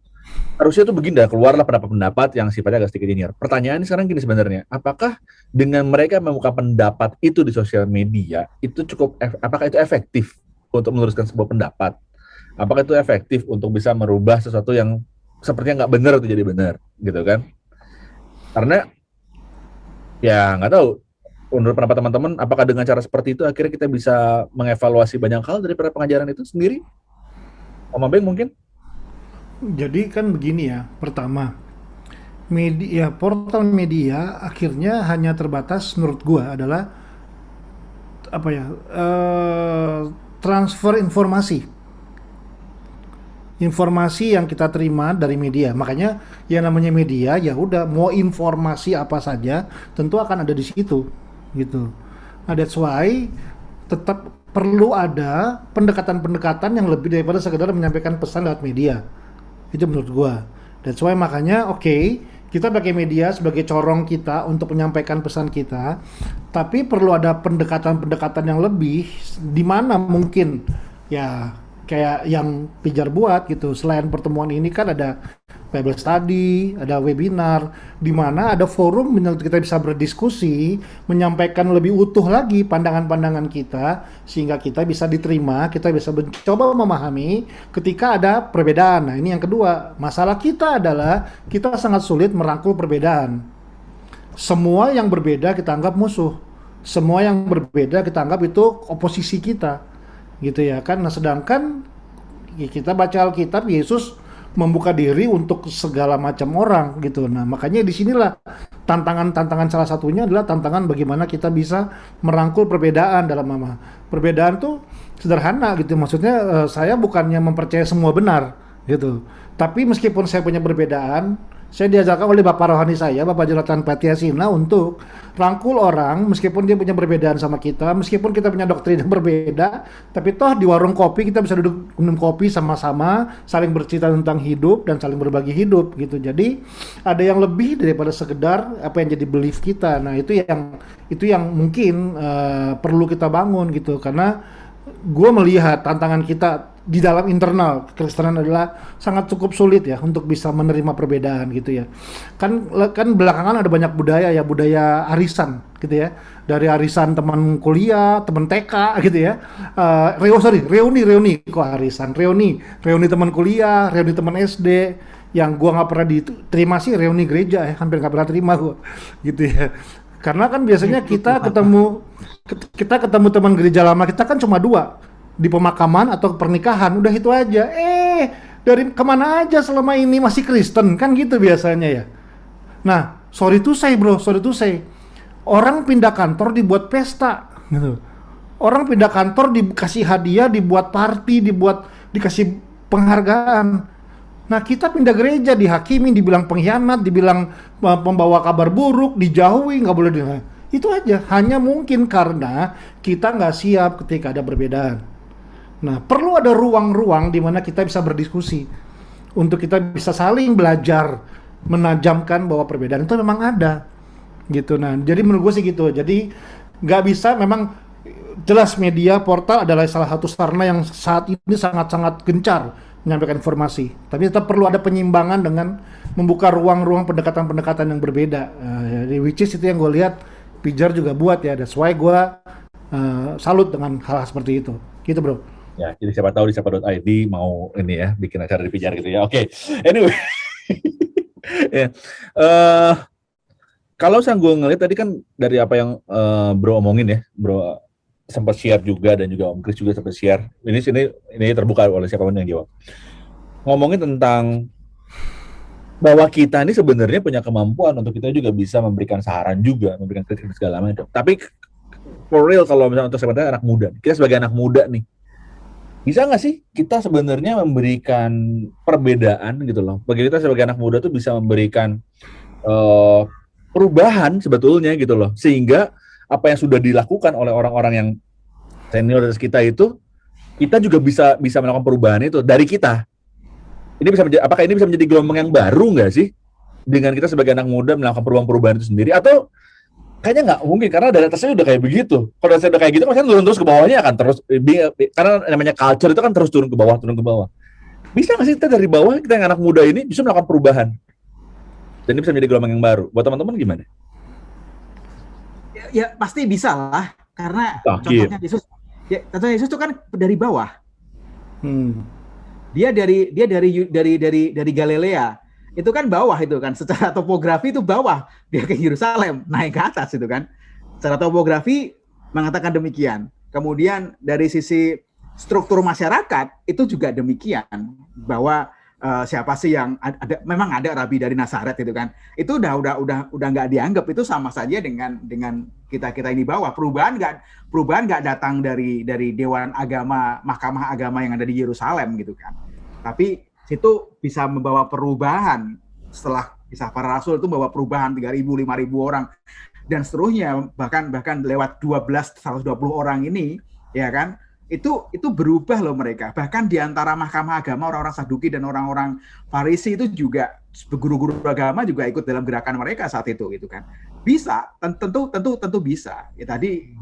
Harusnya tuh begini, keluarlah pendapat-pendapat yang sifatnya agak sedikit linear. Pertanyaannya sekarang gini sebenarnya, apakah dengan mereka membuka pendapat itu di sosial media, itu apakah itu efektif untuk meluruskan sebuah pendapat? Apakah itu efektif untuk bisa merubah sesuatu yang sepertinya nggak benar itu jadi benar, gitu kan? Karena ya nggak tahu, menurut pendapat teman-teman, apakah dengan cara seperti itu akhirnya kita bisa mengevaluasi banyak hal daripada pengajaran itu sendiri? Om Abeng mungkin? Jadi kan begini ya, pertama, portal media akhirnya hanya terbatas menurut gua adalah transfer informasi yang kita terima dari media. Makanya yang namanya media ya udah, mau informasi apa saja tentu akan ada di situ gitu. Nah, that's why tetap perlu ada pendekatan-pendekatan yang lebih daripada sekedar menyampaikan pesan lewat media. Itu menurut gua. That's why makanya kita pakai media sebagai corong kita untuk menyampaikan pesan kita, tapi perlu ada pendekatan-pendekatan yang lebih, di mana mungkin ya kayak yang Pijar buat gitu. Selain pertemuan ini kan ada Bible study, ada webinar, di mana ada forum kita bisa berdiskusi, menyampaikan lebih utuh lagi pandangan-pandangan kita, sehingga kita bisa diterima, kita bisa mencoba memahami ketika ada perbedaan. Nah, ini yang kedua. Masalah kita adalah kita sangat sulit merangkul perbedaan. Semua yang berbeda kita anggap musuh. Semua yang berbeda kita anggap itu oposisi kita. Gitu ya kan. Nah, sedangkan kita baca Alkitab, Yesus membuka diri untuk segala macam orang gitu. Nah, makanya disinilah tantangan salah satunya adalah tantangan bagaimana kita bisa merangkul perbedaan dalam perbedaan tuh sederhana gitu. Maksudnya saya bukannya mempercayai semua benar gitu. Tapi meskipun saya punya perbedaan, saya diajarkan oleh Bapak Rohani saya, Bapak Jonathan Patiasina, untuk rangkul orang meskipun dia punya perbedaan sama kita, meskipun kita punya doktrin yang berbeda, tapi toh di warung kopi kita bisa duduk minum kopi sama-sama, saling bercerita tentang hidup dan saling berbagi hidup gitu. Jadi ada yang lebih daripada sekedar apa yang jadi belief kita. Nah, itu yang mungkin perlu kita bangun gitu, karena gue melihat tantangan kita di dalam internal Kekristenan adalah sangat cukup sulit ya untuk bisa menerima perbedaan gitu ya. Kan belakangan ada banyak budaya arisan gitu ya. Dari arisan teman kuliah, teman TK gitu ya. Reuni kok arisan. Reuni teman kuliah, reuni teman SD. Yang gua nggak pernah diterima sih reuni gereja ya, hampir nggak pernah terima gua gitu ya. Karena kan biasanya kita ketemu teman gereja lama kita kan cuma 2, di pemakaman atau pernikahan, udah itu aja. Dari kemana aja selama ini masih Kristen kan gitu biasanya ya. Nah, sorry to say bro, orang pindah kantor dibuat pesta gitu. Orang pindah kantor dikasih hadiah, dibuat party, dikasih penghargaan. Nah, kita pindah gereja dihakimi, dibilang pengkhianat, dibilang pembawa kabar buruk, dijauhi, nggak boleh itu aja. Hanya mungkin karena kita nggak siap ketika ada perbedaan. Nah, perlu ada ruang-ruang di mana kita bisa berdiskusi untuk kita bisa saling belajar, menajamkan bahwa perbedaan itu memang ada, gitu. Nah, jadi menurut gue sih gitu. Jadi nggak bisa, memang jelas media portal adalah salah satu sarana yang saat ini sangat-sangat gencar menyampaikan informasi, tapi tetap perlu ada penyimbangan dengan membuka ruang-ruang pendekatan-pendekatan yang berbeda. Jadi which is itu yang gue lihat Pijar juga buat ya, that's why gue salut dengan hal seperti itu, gitu bro. Ya, jadi siapa tahu di siapa.id mau ini ya bikin acara di Pijar gitu ya. Oke. Anyway. Ya. Kalau saya gue ngeliat tadi kan dari apa yang bro omongin ya, bro sempat share juga dan juga Om Kris juga sempat share. Ini terbuka oleh siapapun yang jawab. Ngomongin tentang bahwa kita ini sebenarnya punya kemampuan untuk kita juga bisa memberikan saran juga, memberikan kritik segala macam. Tapi for real kalau misalnya untuk sebenarnya anak muda, kita sebagai anak muda nih, bisa nggak sih kita sebenarnya memberikan perbedaan gitu loh? Bagi kita sebagai anak muda tuh bisa memberikan perubahan sebetulnya gitu loh, sehingga apa yang sudah dilakukan oleh orang-orang yang senior dari kita itu, kita juga bisa melakukan perubahan itu dari kita. Ini apakah ini bisa menjadi gelombang yang baru nggak sih dengan kita sebagai anak muda melakukan perubahan itu sendiri, atau kayaknya nggak mungkin karena dari atasnya udah kayak begitu. Kalau dari atasnya udah kayak gitu, kan turun terus ke bawahnya akan terus, karena namanya culture itu kan terus turun ke bawah. Bisa nggak sih kita dari bawah, kita yang anak muda ini bisa melakukan perubahan dan ini bisa menjadi gelombang yang baru? Buat teman-teman gimana? Ya pasti bisa lah, karena contohnya Yesus itu kan dari bawah. Dia dari Galilea, itu kan bawah itu kan, secara topografi itu bawah, dia ke Yerusalem naik ke atas itu kan, secara topografi mengatakan demikian. Kemudian dari sisi struktur masyarakat itu juga demikian, bahwa siapa sih yang ada, memang ada rabi dari Nazaret itu kan, itu udah nggak dianggap, itu sama saja dengan kita ini bawah. Perubahan nggak datang dari dewan agama, mahkamah agama yang ada di Yerusalem gitu kan, tapi situ bisa membawa perubahan. Setelah kisah para rasul itu membawa perubahan 3.000, 5.000 orang dan seterusnya, bahkan lewat 120 orang ini ya kan, itu berubah loh mereka. Bahkan di antara mahkamah agama, orang-orang Saduki dan orang-orang Farisi itu juga, guru-guru agama juga ikut dalam gerakan mereka saat itu gitu kan. Bisa, tentu bisa. Ya tadi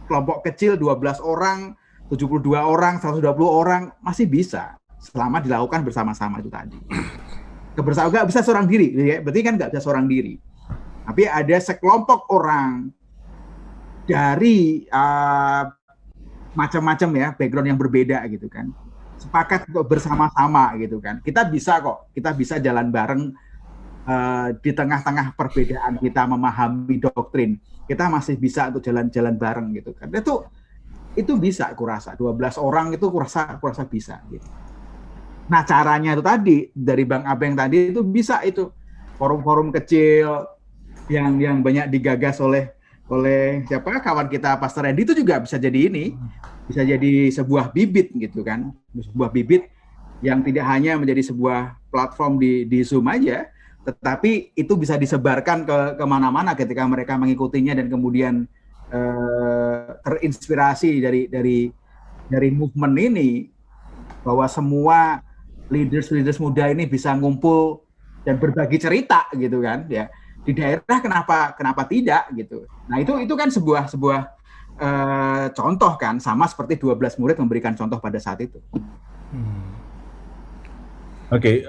kelompok kecil 12 orang, 72 orang, 120 orang masih bisa selama dilakukan bersama-sama itu tadi. Kebersamaan nggak bisa seorang diri, ya, berarti kan nggak bisa seorang diri. Tapi ada sekelompok orang dari macam-macam ya, background yang berbeda gitu kan, sepakat untuk bersama-sama gitu kan. Kita bisa jalan bareng di tengah-tengah perbedaan kita memahami doktrin. Kita masih bisa untuk jalan-jalan bareng gitu kan. Itu bisa, kurasa 12 orang itu kurasa bisa gitu. Nah, caranya itu tadi dari Bang Abeng tadi itu bisa, itu forum-forum kecil yang banyak digagas oleh siapa, kawan kita Pastor Randy, itu juga bisa jadi bisa jadi sebuah bibit gitu kan, sebuah bibit yang tidak hanya menjadi sebuah platform di Zoom aja, tetapi itu bisa disebarkan ke mana-mana ketika mereka mengikutinya dan kemudian terinspirasi dari movement ini, bahwa semua leaders muda ini bisa ngumpul dan berbagi cerita gitu kan ya. Di daerah kenapa tidak gitu. Nah, itu kan sebuah contoh kan, sama seperti 12 murid memberikan contoh pada saat itu. Oke,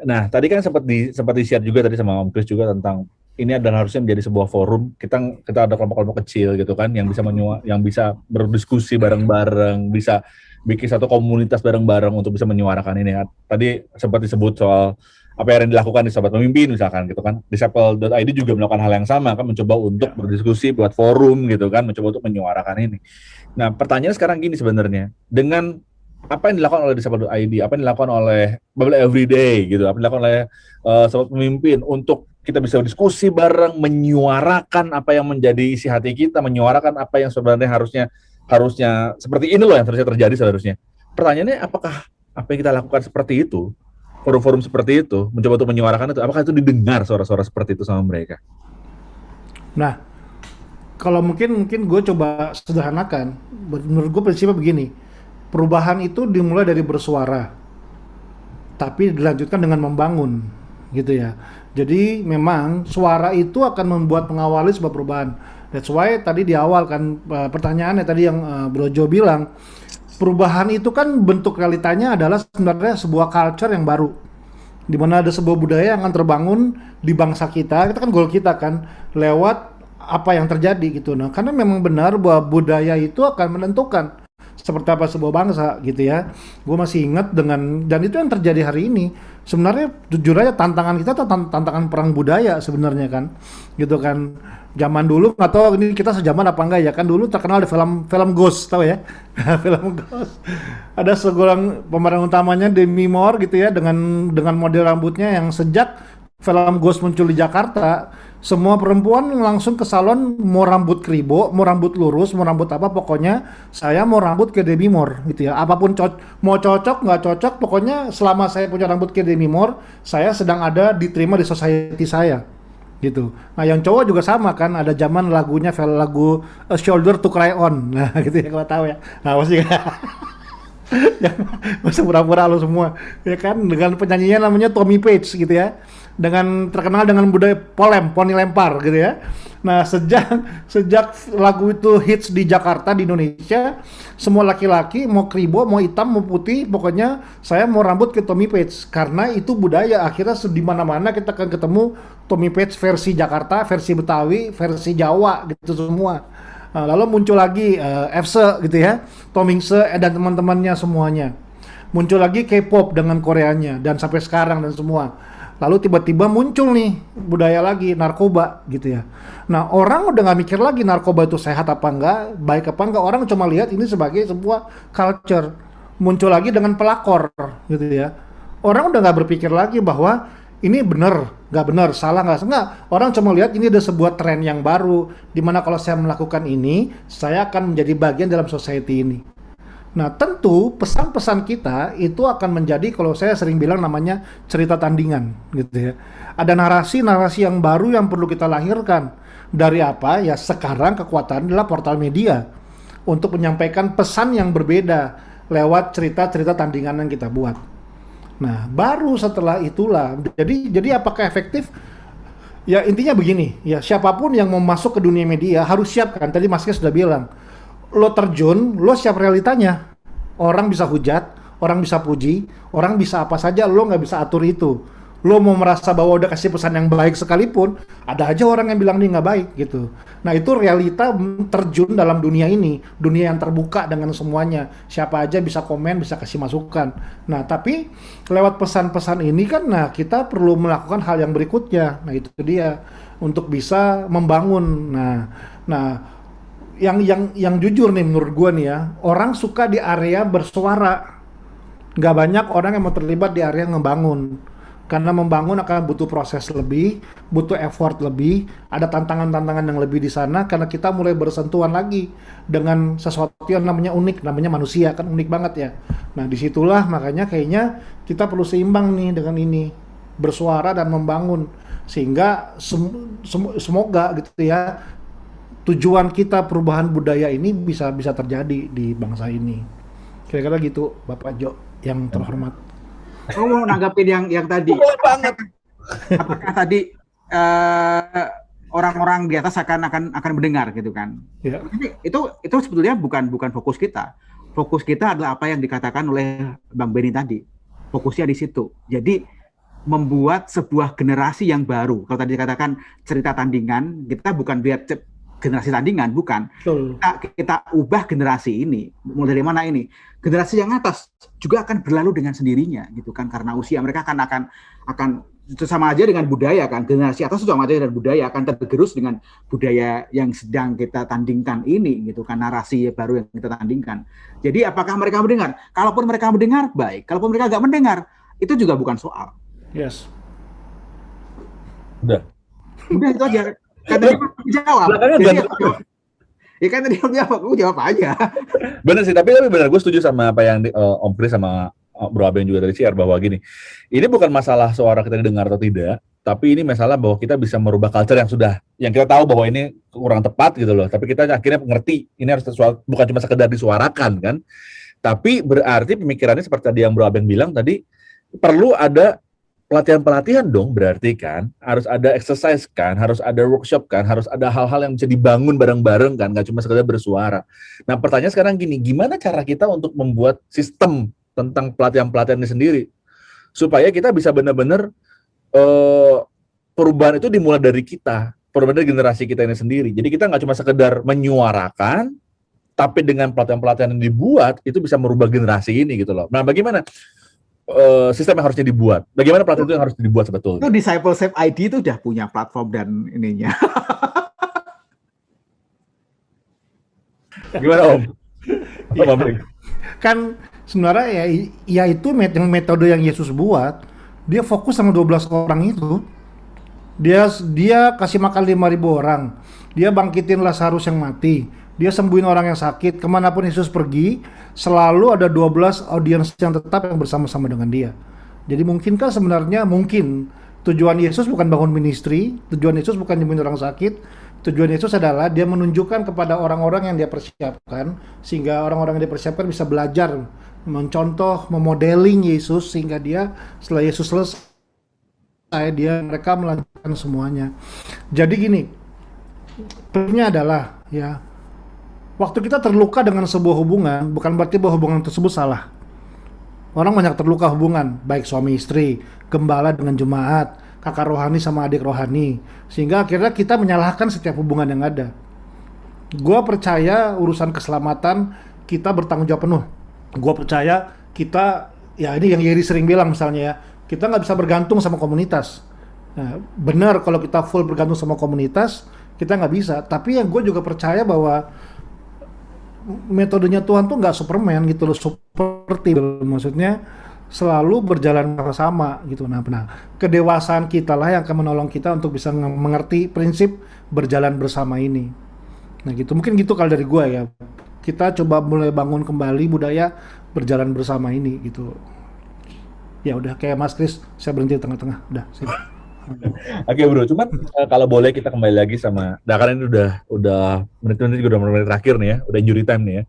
nah tadi kan sempat di-share juga tadi sama Om Kris juga tentang ini adalah harusnya menjadi sebuah forum. Kita ada kelompok-kelompok kecil gitu kan, yang bisa berdiskusi bareng-bareng, bisa bikin satu komunitas bareng-bareng untuk bisa menyuarakan ini. Tadi sempat disebut soal apa yang dilakukan di Sobat Pemimpin misalkan gitu kan. Disciple.id juga melakukan hal yang sama kan, mencoba untuk berdiskusi, buat forum gitu kan, mencoba untuk menyuarakan ini. Nah, pertanyaan sekarang gini sebenarnya, dengan apa yang dilakukan oleh Disciple.id, apa yang dilakukan oleh Bible Everyday gitu, apa yang dilakukan oleh Sobat Pemimpin untuk kita bisa diskusi bareng, menyuarakan apa yang menjadi isi hati kita, menyuarakan apa yang sebenarnya harusnya seperti ini loh yang terjadi seharusnya. Pertanyaannya, apakah apa yang kita lakukan seperti itu, forum-forum seperti itu, mencoba untuk menyuarakan itu, apakah itu didengar suara-suara seperti itu sama mereka? Nah, kalau mungkin gue coba sederhanakan, menurut gue prinsipnya begini, perubahan itu dimulai dari bersuara, tapi dilanjutkan dengan membangun, gitu ya. Jadi memang suara itu akan membuat mengawali sebuah perubahan. That's why tadi di awal kan pertanyaannya tadi yang Bro Jo bilang, perubahan itu kan bentuk realitanya adalah sebenarnya sebuah culture yang baru, di mana ada sebuah budaya yang akan terbangun di bangsa kita kan goal kita kan, lewat apa yang terjadi gitu. Nah, karena memang benar bahwa budaya itu akan menentukan seperti apa sebuah bangsa gitu ya. Gue masih ingat dan itu yang terjadi hari ini. Sebenarnya jujur aja tantangan kita tuh tantangan perang budaya sebenarnya kan, gitu kan. Zaman dulu nggak tahu ini kita sejaman apa enggak ya, kan dulu terkenal di film Ghost, tahu ya? Film Ghost. Ada seorang pemeran utamanya Demi Moore gitu ya, dengan model rambutnya yang sejak film Ghost muncul di Jakarta, semua perempuan langsung ke salon mau rambut kribo, mau rambut lurus, mau rambut apa, pokoknya saya mau rambut ke Demi Moore gitu ya. Apapun mau cocok nggak cocok, pokoknya selama saya punya rambut ke Demi Moore, saya sedang ada diterima di society saya gitu. Nah, yang cowok juga sama kan, ada zaman lagunya lagu A Shoulder to Cry On. Nah, gitu ya, kalau tahu ya. Nah, pasti yang masa pura-pura lo semua ya kan, dengan penyanyinya namanya Tommy Page gitu ya, dengan terkenal dengan budaya poni lempar gitu ya. Nah, sejak lagu itu hits di Jakarta, di Indonesia, semua laki-laki mau kribo, mau hitam, mau putih, pokoknya saya mau rambut ke Tommy Page, karena itu budaya. Akhirnya di mana-mana kita akan ketemu Tommy Page versi Jakarta, versi Betawi, versi Jawa gitu semua. Lalu muncul lagi Fse gitu ya, Tomingse dan teman-temannya semuanya. Muncul lagi K-pop dengan Koreanya dan sampai sekarang dan semua. Lalu tiba-tiba muncul nih budaya lagi narkoba gitu ya. Nah, orang udah nggak mikir lagi narkoba itu sehat apa enggak, baik apa enggak. Orang cuma lihat ini sebagai sebuah culture. Muncul lagi dengan pelakor gitu ya. Orang udah nggak berpikir lagi bahwa ini benar, nggak benar, salah nggak, orang cuma lihat ini ada sebuah tren yang baru, dimana kalau saya melakukan ini, saya akan menjadi bagian dalam society ini. Nah, tentu pesan-pesan kita itu akan menjadi, kalau saya sering bilang namanya cerita tandingan, gitu ya. Ada narasi-narasi yang baru yang perlu kita lahirkan. Dari apa? Ya sekarang kekuatan adalah portal media untuk menyampaikan pesan yang berbeda lewat cerita-cerita tandingan yang kita buat. Nah, baru setelah itulah, jadi apakah efektif? Ya intinya begini, ya siapapun yang mau masuk ke dunia media harus siap kan, tadi Mas Kes sudah bilang, lo terjun, lo siap realitanya. Orang bisa hujat, orang bisa puji, orang bisa apa saja, lo nggak bisa atur itu. Lo mau merasa bahwa udah kasih pesan yang baik sekalipun, ada aja orang yang bilang dia nggak baik gitu. Nah, itu realita terjun dalam dunia ini, dunia yang terbuka dengan semuanya. Siapa aja bisa komen, bisa kasih masukan. Nah, tapi lewat pesan-pesan ini kan, nah kita perlu melakukan hal yang berikutnya. Nah, itu dia, untuk bisa membangun. Nah, yang jujur nih menurut gua nih ya, orang suka di area bersuara. Nggak banyak orang yang mau terlibat di area ngebangun. Karena membangun akan butuh proses lebih, butuh effort lebih, ada tantangan-tantangan yang lebih di sana, karena kita mulai bersentuhan lagi dengan sesuatu yang namanya unik, namanya manusia, kan unik banget ya. Nah, disitulah makanya kayaknya kita perlu seimbang nih dengan ini, bersuara dan membangun, sehingga semoga gitu ya, tujuan kita perubahan budaya ini bisa terjadi di bangsa ini. Kira-kira gitu, Bapak Jo yang terhormat. Aku mau nanggapin yang tadi. Boleh banget. Apakah tadi orang-orang di atas akan mendengar gitu kan? Ya. Itu sebetulnya bukan fokus kita. Fokus kita adalah apa yang dikatakan oleh Bang Benny tadi. Fokusnya di situ. Jadi membuat sebuah generasi yang baru. Kalau tadi dikatakan cerita tandingan, kita bukan lihat generasi tandingan, bukan. Betul. Kita ubah generasi ini. Mulai dari mana ini? Generasi yang atas juga akan berlalu dengan sendirinya, gitu kan? Karena usia mereka akan itu sama aja dengan budaya kan. Generasi atas itu sama aja dengan budaya, akan tergerus dengan budaya yang sedang kita tandingkan ini, gitu kan, narasi baru yang kita tandingkan. Jadi apakah mereka mendengar? Kalaupun mereka mendengar, baik. Kalaupun mereka nggak mendengar, itu juga bukan soal. Yes. Udah itu aja. Kan tadi aku jawab. Jadi, ya kan tadi aku jawab aja. bener sih, tapi bener, gue setuju sama apa yang Om Chris sama Bro Abeng juga dari share, bahwa gini, ini bukan masalah suara kita didengar atau tidak, tapi ini masalah bahwa kita bisa merubah culture yang kita tahu bahwa ini kurang tepat gitu loh, tapi kita akhirnya mengerti ini harus bukan cuma sekedar disuarakan kan, tapi berarti pemikirannya seperti tadi yang Bro Abeng bilang tadi, perlu ada pelatihan-pelatihan dong, berarti kan harus ada exercise kan, harus ada workshop kan, harus ada hal-hal yang bisa dibangun bareng-bareng kan, nggak cuma sekedar bersuara. Nah pertanyaan sekarang gini, gimana cara kita untuk membuat sistem tentang pelatihan-pelatihan ini sendiri supaya kita bisa benar-benar perubahan itu dimulai dari kita, perubahan dari generasi kita ini sendiri. Jadi kita nggak cuma sekedar menyuarakan, tapi dengan pelatihan-pelatihan yang dibuat itu bisa merubah generasi ini gitu loh. Nah bagaimana sistem yang harusnya dibuat? Bagaimana pelatihan itu yang harus dibuat sebetulnya? Itu Discipleship ID itu udah punya platform dan ininya. Gimana Om? Kan sebenarnya ya itu metode yang Yesus buat. Dia fokus sama 12 orang itu. Dia kasih makan 5.000 orang. Dia bangkitin Lazarus yang mati. Dia sembuhin orang yang sakit. Kemanapun Yesus pergi, selalu ada 12 audiens yang tetap yang bersama-sama dengan dia. Jadi mungkinkah sebenarnya tujuan Yesus bukan bangun ministry, tujuan Yesus bukan nyembuhin orang sakit, tujuan Yesus adalah dia menunjukkan kepada orang-orang yang dia persiapkan, sehingga orang-orang yang dia persiapkan bisa belajar, mencontoh, memodeling Yesus, sehingga dia setelah Yesus selesai, mereka melanjutkan semuanya. Jadi gini, prinsipnya adalah ya, waktu kita terluka dengan sebuah hubungan, bukan berarti bahwa hubungan tersebut salah. Orang banyak terluka hubungan, baik suami istri, gembala dengan jemaat, kakak rohani sama adik rohani, sehingga akhirnya kita menyalahkan setiap hubungan yang ada. Gua percaya urusan keselamatan kita bertanggung jawab penuh. Gua percaya kita, ya ini yang Yeri sering bilang misalnya ya, kita nggak bisa bergantung sama komunitas. Nah, benar kalau kita full bergantung sama komunitas, kita nggak bisa. Tapi yang gue juga percaya bahwa metodenya Tuhan tuh nggak Superman gitu loh, seperti maksudnya selalu berjalan bersama gitu. Nah, kedewasaan kita lah yang akan menolong kita untuk bisa mengerti prinsip berjalan bersama ini. Nah gitu, mungkin gitu kalau dari gue ya. Kita coba mulai bangun kembali budaya berjalan bersama ini gitu. Ya udah kayak Mas Chris, saya berhenti di tengah-tengah. Udah, sip. Oke bro, cuman kalau boleh kita kembali lagi sama, nah kan ini udah menit-menit juga udah menit terakhir nih ya, udah injury time nih ya.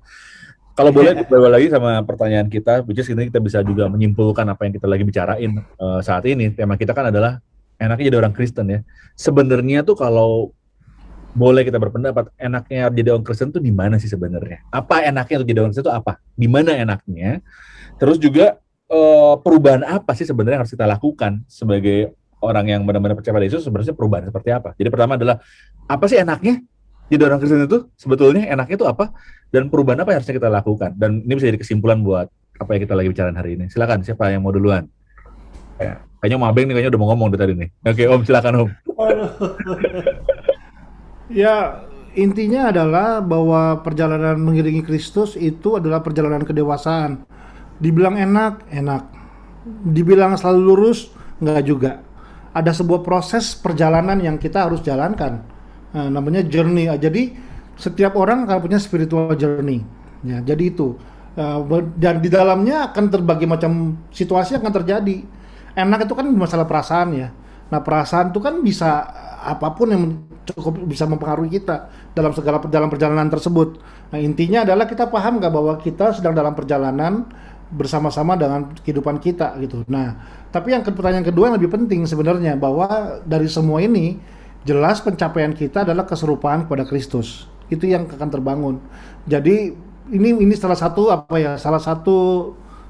Kalau boleh kembali lagi sama pertanyaan kita, which is ini kita bisa juga menyimpulkan apa yang kita lagi bicarain saat ini. Tema kita kan adalah enaknya jadi orang Kristen ya. Sebenarnya tuh kalau boleh kita berpendapat, enaknya jadi orang Kristen tuh di mana sih sebenarnya? Apa enaknya untuk jadi orang Kristen itu apa? Di mana enaknya? Terus juga perubahan apa sih sebenarnya yang harus kita lakukan sebagai orang yang benar-benar percaya pada Yesus? Sebenarnya perubahan seperti apa? Jadi pertama adalah apa sih enaknya jadi orang Kristen itu? Sebetulnya enaknya itu apa? Dan perubahan apa yang harusnya kita lakukan? Dan ini bisa jadi kesimpulan buat apa yang kita lagi bicarain hari ini. Silakan, siapa yang mau duluan? Kayaknya Om Abeng nih kayaknya udah mau ngomong dari tadi nih. Oke, Om, silakan Om. Ya, intinya adalah bahwa perjalanan mengiringi Kristus itu adalah perjalanan kedewasaan. Dibilang enak, enak. Dibilang selalu lurus, enggak juga. Ada sebuah proses perjalanan yang kita harus jalankan. Namanya journey. Jadi setiap orang akan punya spiritual journey. Ya, jadi itu. Dan di dalamnya akan berbagai macam situasi akan terjadi. Enak itu kan masalah perasaan ya. Nah, perasaan itu kan bisa apapun yang cukup bisa mempengaruhi kita dalam perjalanan tersebut. Nah, intinya adalah kita paham nggak bahwa kita sedang dalam perjalanan bersama-sama dengan kehidupan kita gitu. Nah, tapi pertanyaan kedua yang lebih penting sebenarnya, bahwa dari semua ini jelas pencapaian kita adalah keserupaan kepada Kristus. Itu yang akan terbangun. Jadi ini salah satu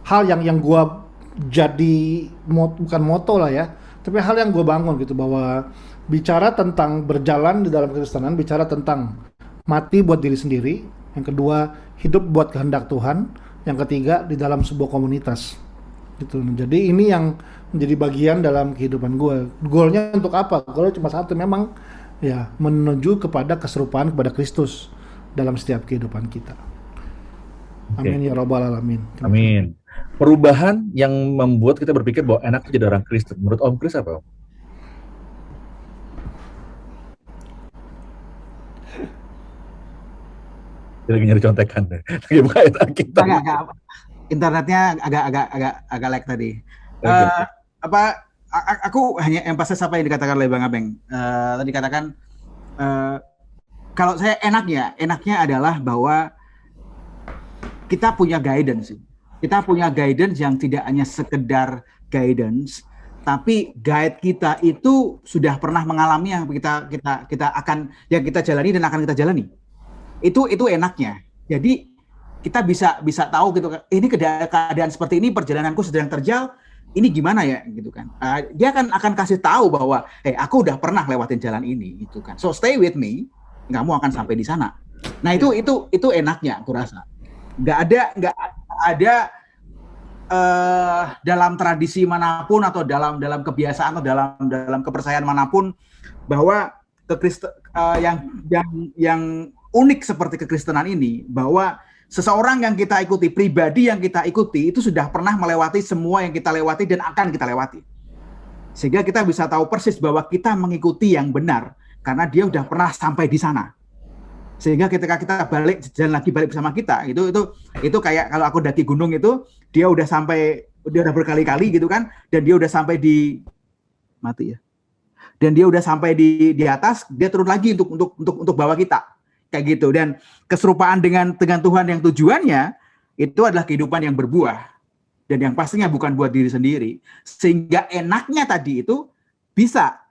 hal yang gua jadi bukan moto lah ya, Tapi hal yang gue bangun gitu, bahwa bicara tentang berjalan di dalam kekristenan, bicara tentang mati buat diri sendiri, yang kedua hidup buat kehendak Tuhan, yang ketiga di dalam sebuah komunitas gitu. Jadi ini yang menjadi bagian dalam kehidupan gue. Goalnya untuk apa? Goalnya cuma satu, memang ya menuju kepada keserupaan kepada Kristus dalam setiap kehidupan kita. Amin ya rabbal alamin. Amin. Perubahan yang membuat kita berpikir bahwa enak jadi orang Kristen. Menurut Om Kris apa? Dia lagi nyari contekan deh. Lagi buka kita. Enggak. Internetnya agak lag tadi. Okay. Aku hanya emphasis apa yang dikatakan oleh Bang Abeng. Tadi katakan kalau saya enaknya adalah bahwa kita punya guidance. Kita punya guidance yang tidak hanya sekedar guidance, tapi guide kita itu sudah pernah mengalami yang kita jalani dan akan kita jalani. Itu enaknya. Jadi kita bisa tahu gitu kan, ini keadaan seperti ini, perjalananku sedang terjal, ini gimana ya gitu kan. Dia akan kasih tahu bahwa aku udah pernah lewatin jalan ini gitu kan. So stay with me, kamu akan sampai di sana. Nah, itu enaknya aku rasa. Nggak ada dalam tradisi manapun atau dalam kebiasaan atau dalam kepercayaan manapun bahwa yang unik seperti kekristenan ini, bahwa seseorang yang kita ikuti, pribadi yang kita ikuti itu sudah pernah melewati semua yang kita lewati dan akan kita lewati. Sehingga kita bisa tahu persis bahwa kita mengikuti yang benar karena dia udah pernah sampai di sana. Sehingga ketika kita balik bersama kita, itu kayak kalau aku daki gunung itu, dia udah berkali-kali gitu kan, dan dia udah sampai di mati ya. Dan dia udah sampai di atas, dia turun lagi untuk bawa kita. Kayak gitu. Dan keserupaan dengan Tuhan yang tujuannya itu adalah kehidupan yang berbuah dan yang pastinya bukan buat diri sendiri. Sehingga enaknya tadi itu bisa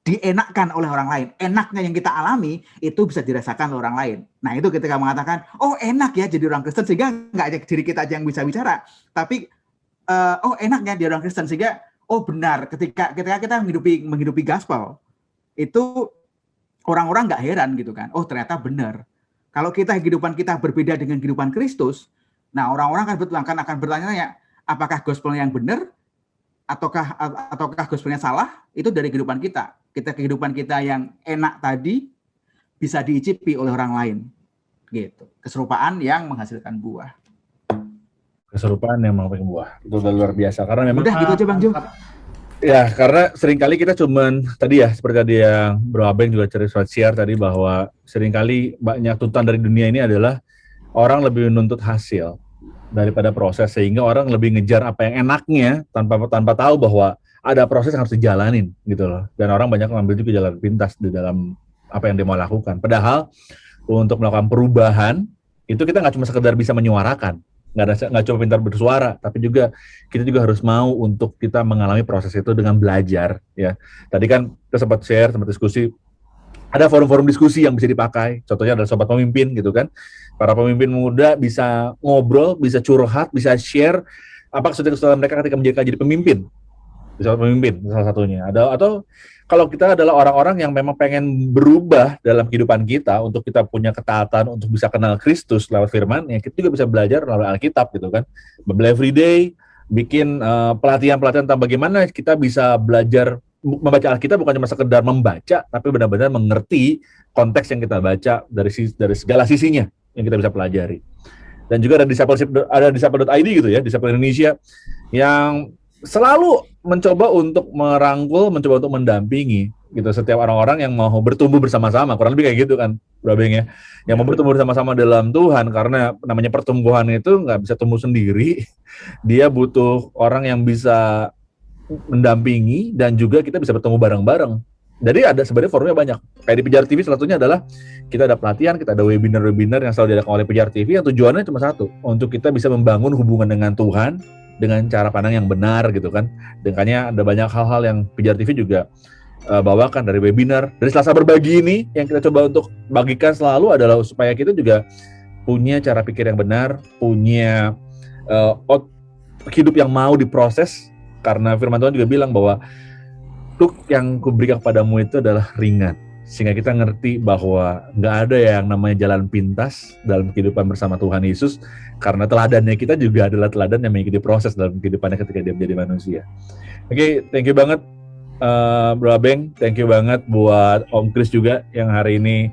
dienakkan oleh orang lain. Enaknya yang kita alami itu bisa dirasakan oleh orang lain. Nah, itu ketika mengatakan, oh enak ya jadi orang Kristen, sehingga nggak aja diri kita aja yang bisa bicara, tapi oh enak ya jadi orang Kristen, sehingga oh benar ketika kita menghidupi gospel itu orang-orang nggak heran gitu kan. Oh ternyata benar. Kalau kehidupan kita berbeda dengan kehidupan Kristus, nah orang-orang akan bertanya, apakah gospel yang benar ataukah gospelnya salah? Itu dari kehidupan kita. Kehidupan kita yang enak tadi bisa diicipi oleh orang lain. Gitu. Keserupaan yang menghasilkan buah. Keserupaan yang menghasilkan buah. Itu udah luar biasa karena memang udah gitu aja Bang Jo. Ya, karena seringkali kita cuman tadi ya seperti tadi yang Bro Abeng juga share tadi bahwa seringkali banyak tuntutan dari dunia ini adalah orang lebih menuntut hasil daripada proses, sehingga orang lebih ngejar apa yang enaknya tanpa tahu bahwa ada proses yang harus dijalanin gitu loh. Dan orang banyak mengambil juga jalan pintas di dalam apa yang dia mau lakukan. Padahal untuk melakukan perubahan itu kita nggak cuma sekedar bisa menyuarakan, nggak cuma pintar bersuara, tapi juga kita juga harus mau untuk kita mengalami proses itu dengan belajar ya. Tadi kan kita sempat diskusi, ada forum-forum diskusi yang bisa dipakai, contohnya adalah sobat pemimpin gitu kan. Para pemimpin muda bisa ngobrol, bisa curhat, bisa share apa kesulitan mereka ketika jadi pemimpin. Bisa pemimpin salah satunya. Atau kalau kita adalah orang-orang yang memang pengen berubah dalam kehidupan kita untuk kita punya ketaatan untuk bisa kenal Kristus lewat firman, ya kita juga bisa belajar melalui Alkitab gitu kan. Bible every day, bikin pelatihan-pelatihan tentang bagaimana kita bisa belajar membaca Alkitab, bukan cuma sekedar membaca, tapi benar-benar mengerti konteks yang kita baca dari segala sisinya yang kita bisa pelajari. Dan juga ada disciple.id gitu ya, Disciple Indonesia yang selalu mencoba untuk merangkul, mencoba untuk mendampingi gitu setiap orang-orang yang mau bertumbuh bersama-sama, kurang lebih kayak gitu kan, Bro Beng ya, yang mau bertumbuh bersama-sama dalam Tuhan, karena namanya pertumbuhan itu nggak bisa tumbuh sendiri, dia butuh orang yang bisa mendampingi dan juga kita bisa bertemu bareng-bareng. Jadi ada sebenarnya forumnya banyak. Kayak di Pijar TV salah satunya adalah kita ada pelatihan, kita ada webinar yang selalu diadakan oleh Pijar TV yang tujuannya cuma satu, untuk kita bisa membangun hubungan dengan Tuhan dengan cara pandang yang benar gitu kan. Makanya ada banyak hal-hal yang Pijar TV juga bawakan dari webinar. Dari Selasa Berbagi ini yang kita coba untuk bagikan selalu adalah supaya kita juga punya cara pikir yang benar, punya hidup yang mau diproses, karena firman Tuhan juga bilang bahwa kutuk yang kuberikan kepadamu itu adalah ringan. Sehingga kita ngerti bahwa nggak ada yang namanya jalan pintas dalam kehidupan bersama Tuhan Yesus, karena teladannya kita juga adalah teladan yang mengikuti proses dalam kehidupannya ketika dia menjadi manusia. Oke, thank you banget Bro Abeng, thank you banget buat Om Chris juga yang hari ini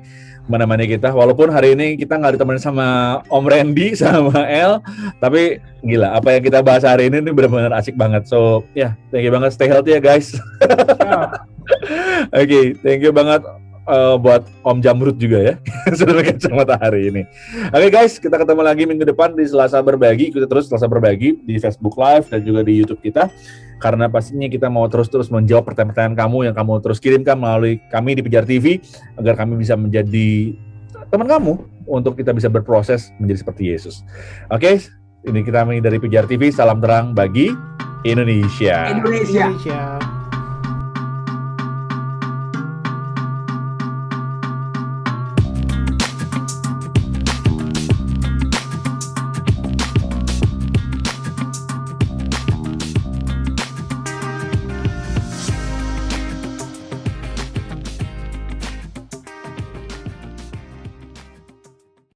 menemani kita. Walaupun hari ini kita nggak ditemani sama Om Randy sama El, tapi gila apa yang kita bahas hari ini benar-benar asik banget. So thank you banget, stay healthy ya guys. Oke, thank you banget buat Om Jamrut juga ya sudah kacamata hari ini. Oke guys, kita ketemu lagi minggu depan di Selasa Berbagi. Kita terus Selasa Berbagi di Facebook Live dan juga di YouTube kita. Karena pastinya kita mau terus menjawab pertanyaan-pertanyaan kamu yang kamu terus kirimkan melalui kami di Pijar TV agar kami bisa menjadi teman kamu untuk kita bisa berproses menjadi seperti Yesus. Oke, ini kita dari Pijar TV. Salam terang bagi Indonesia. Indonesia. Indonesia.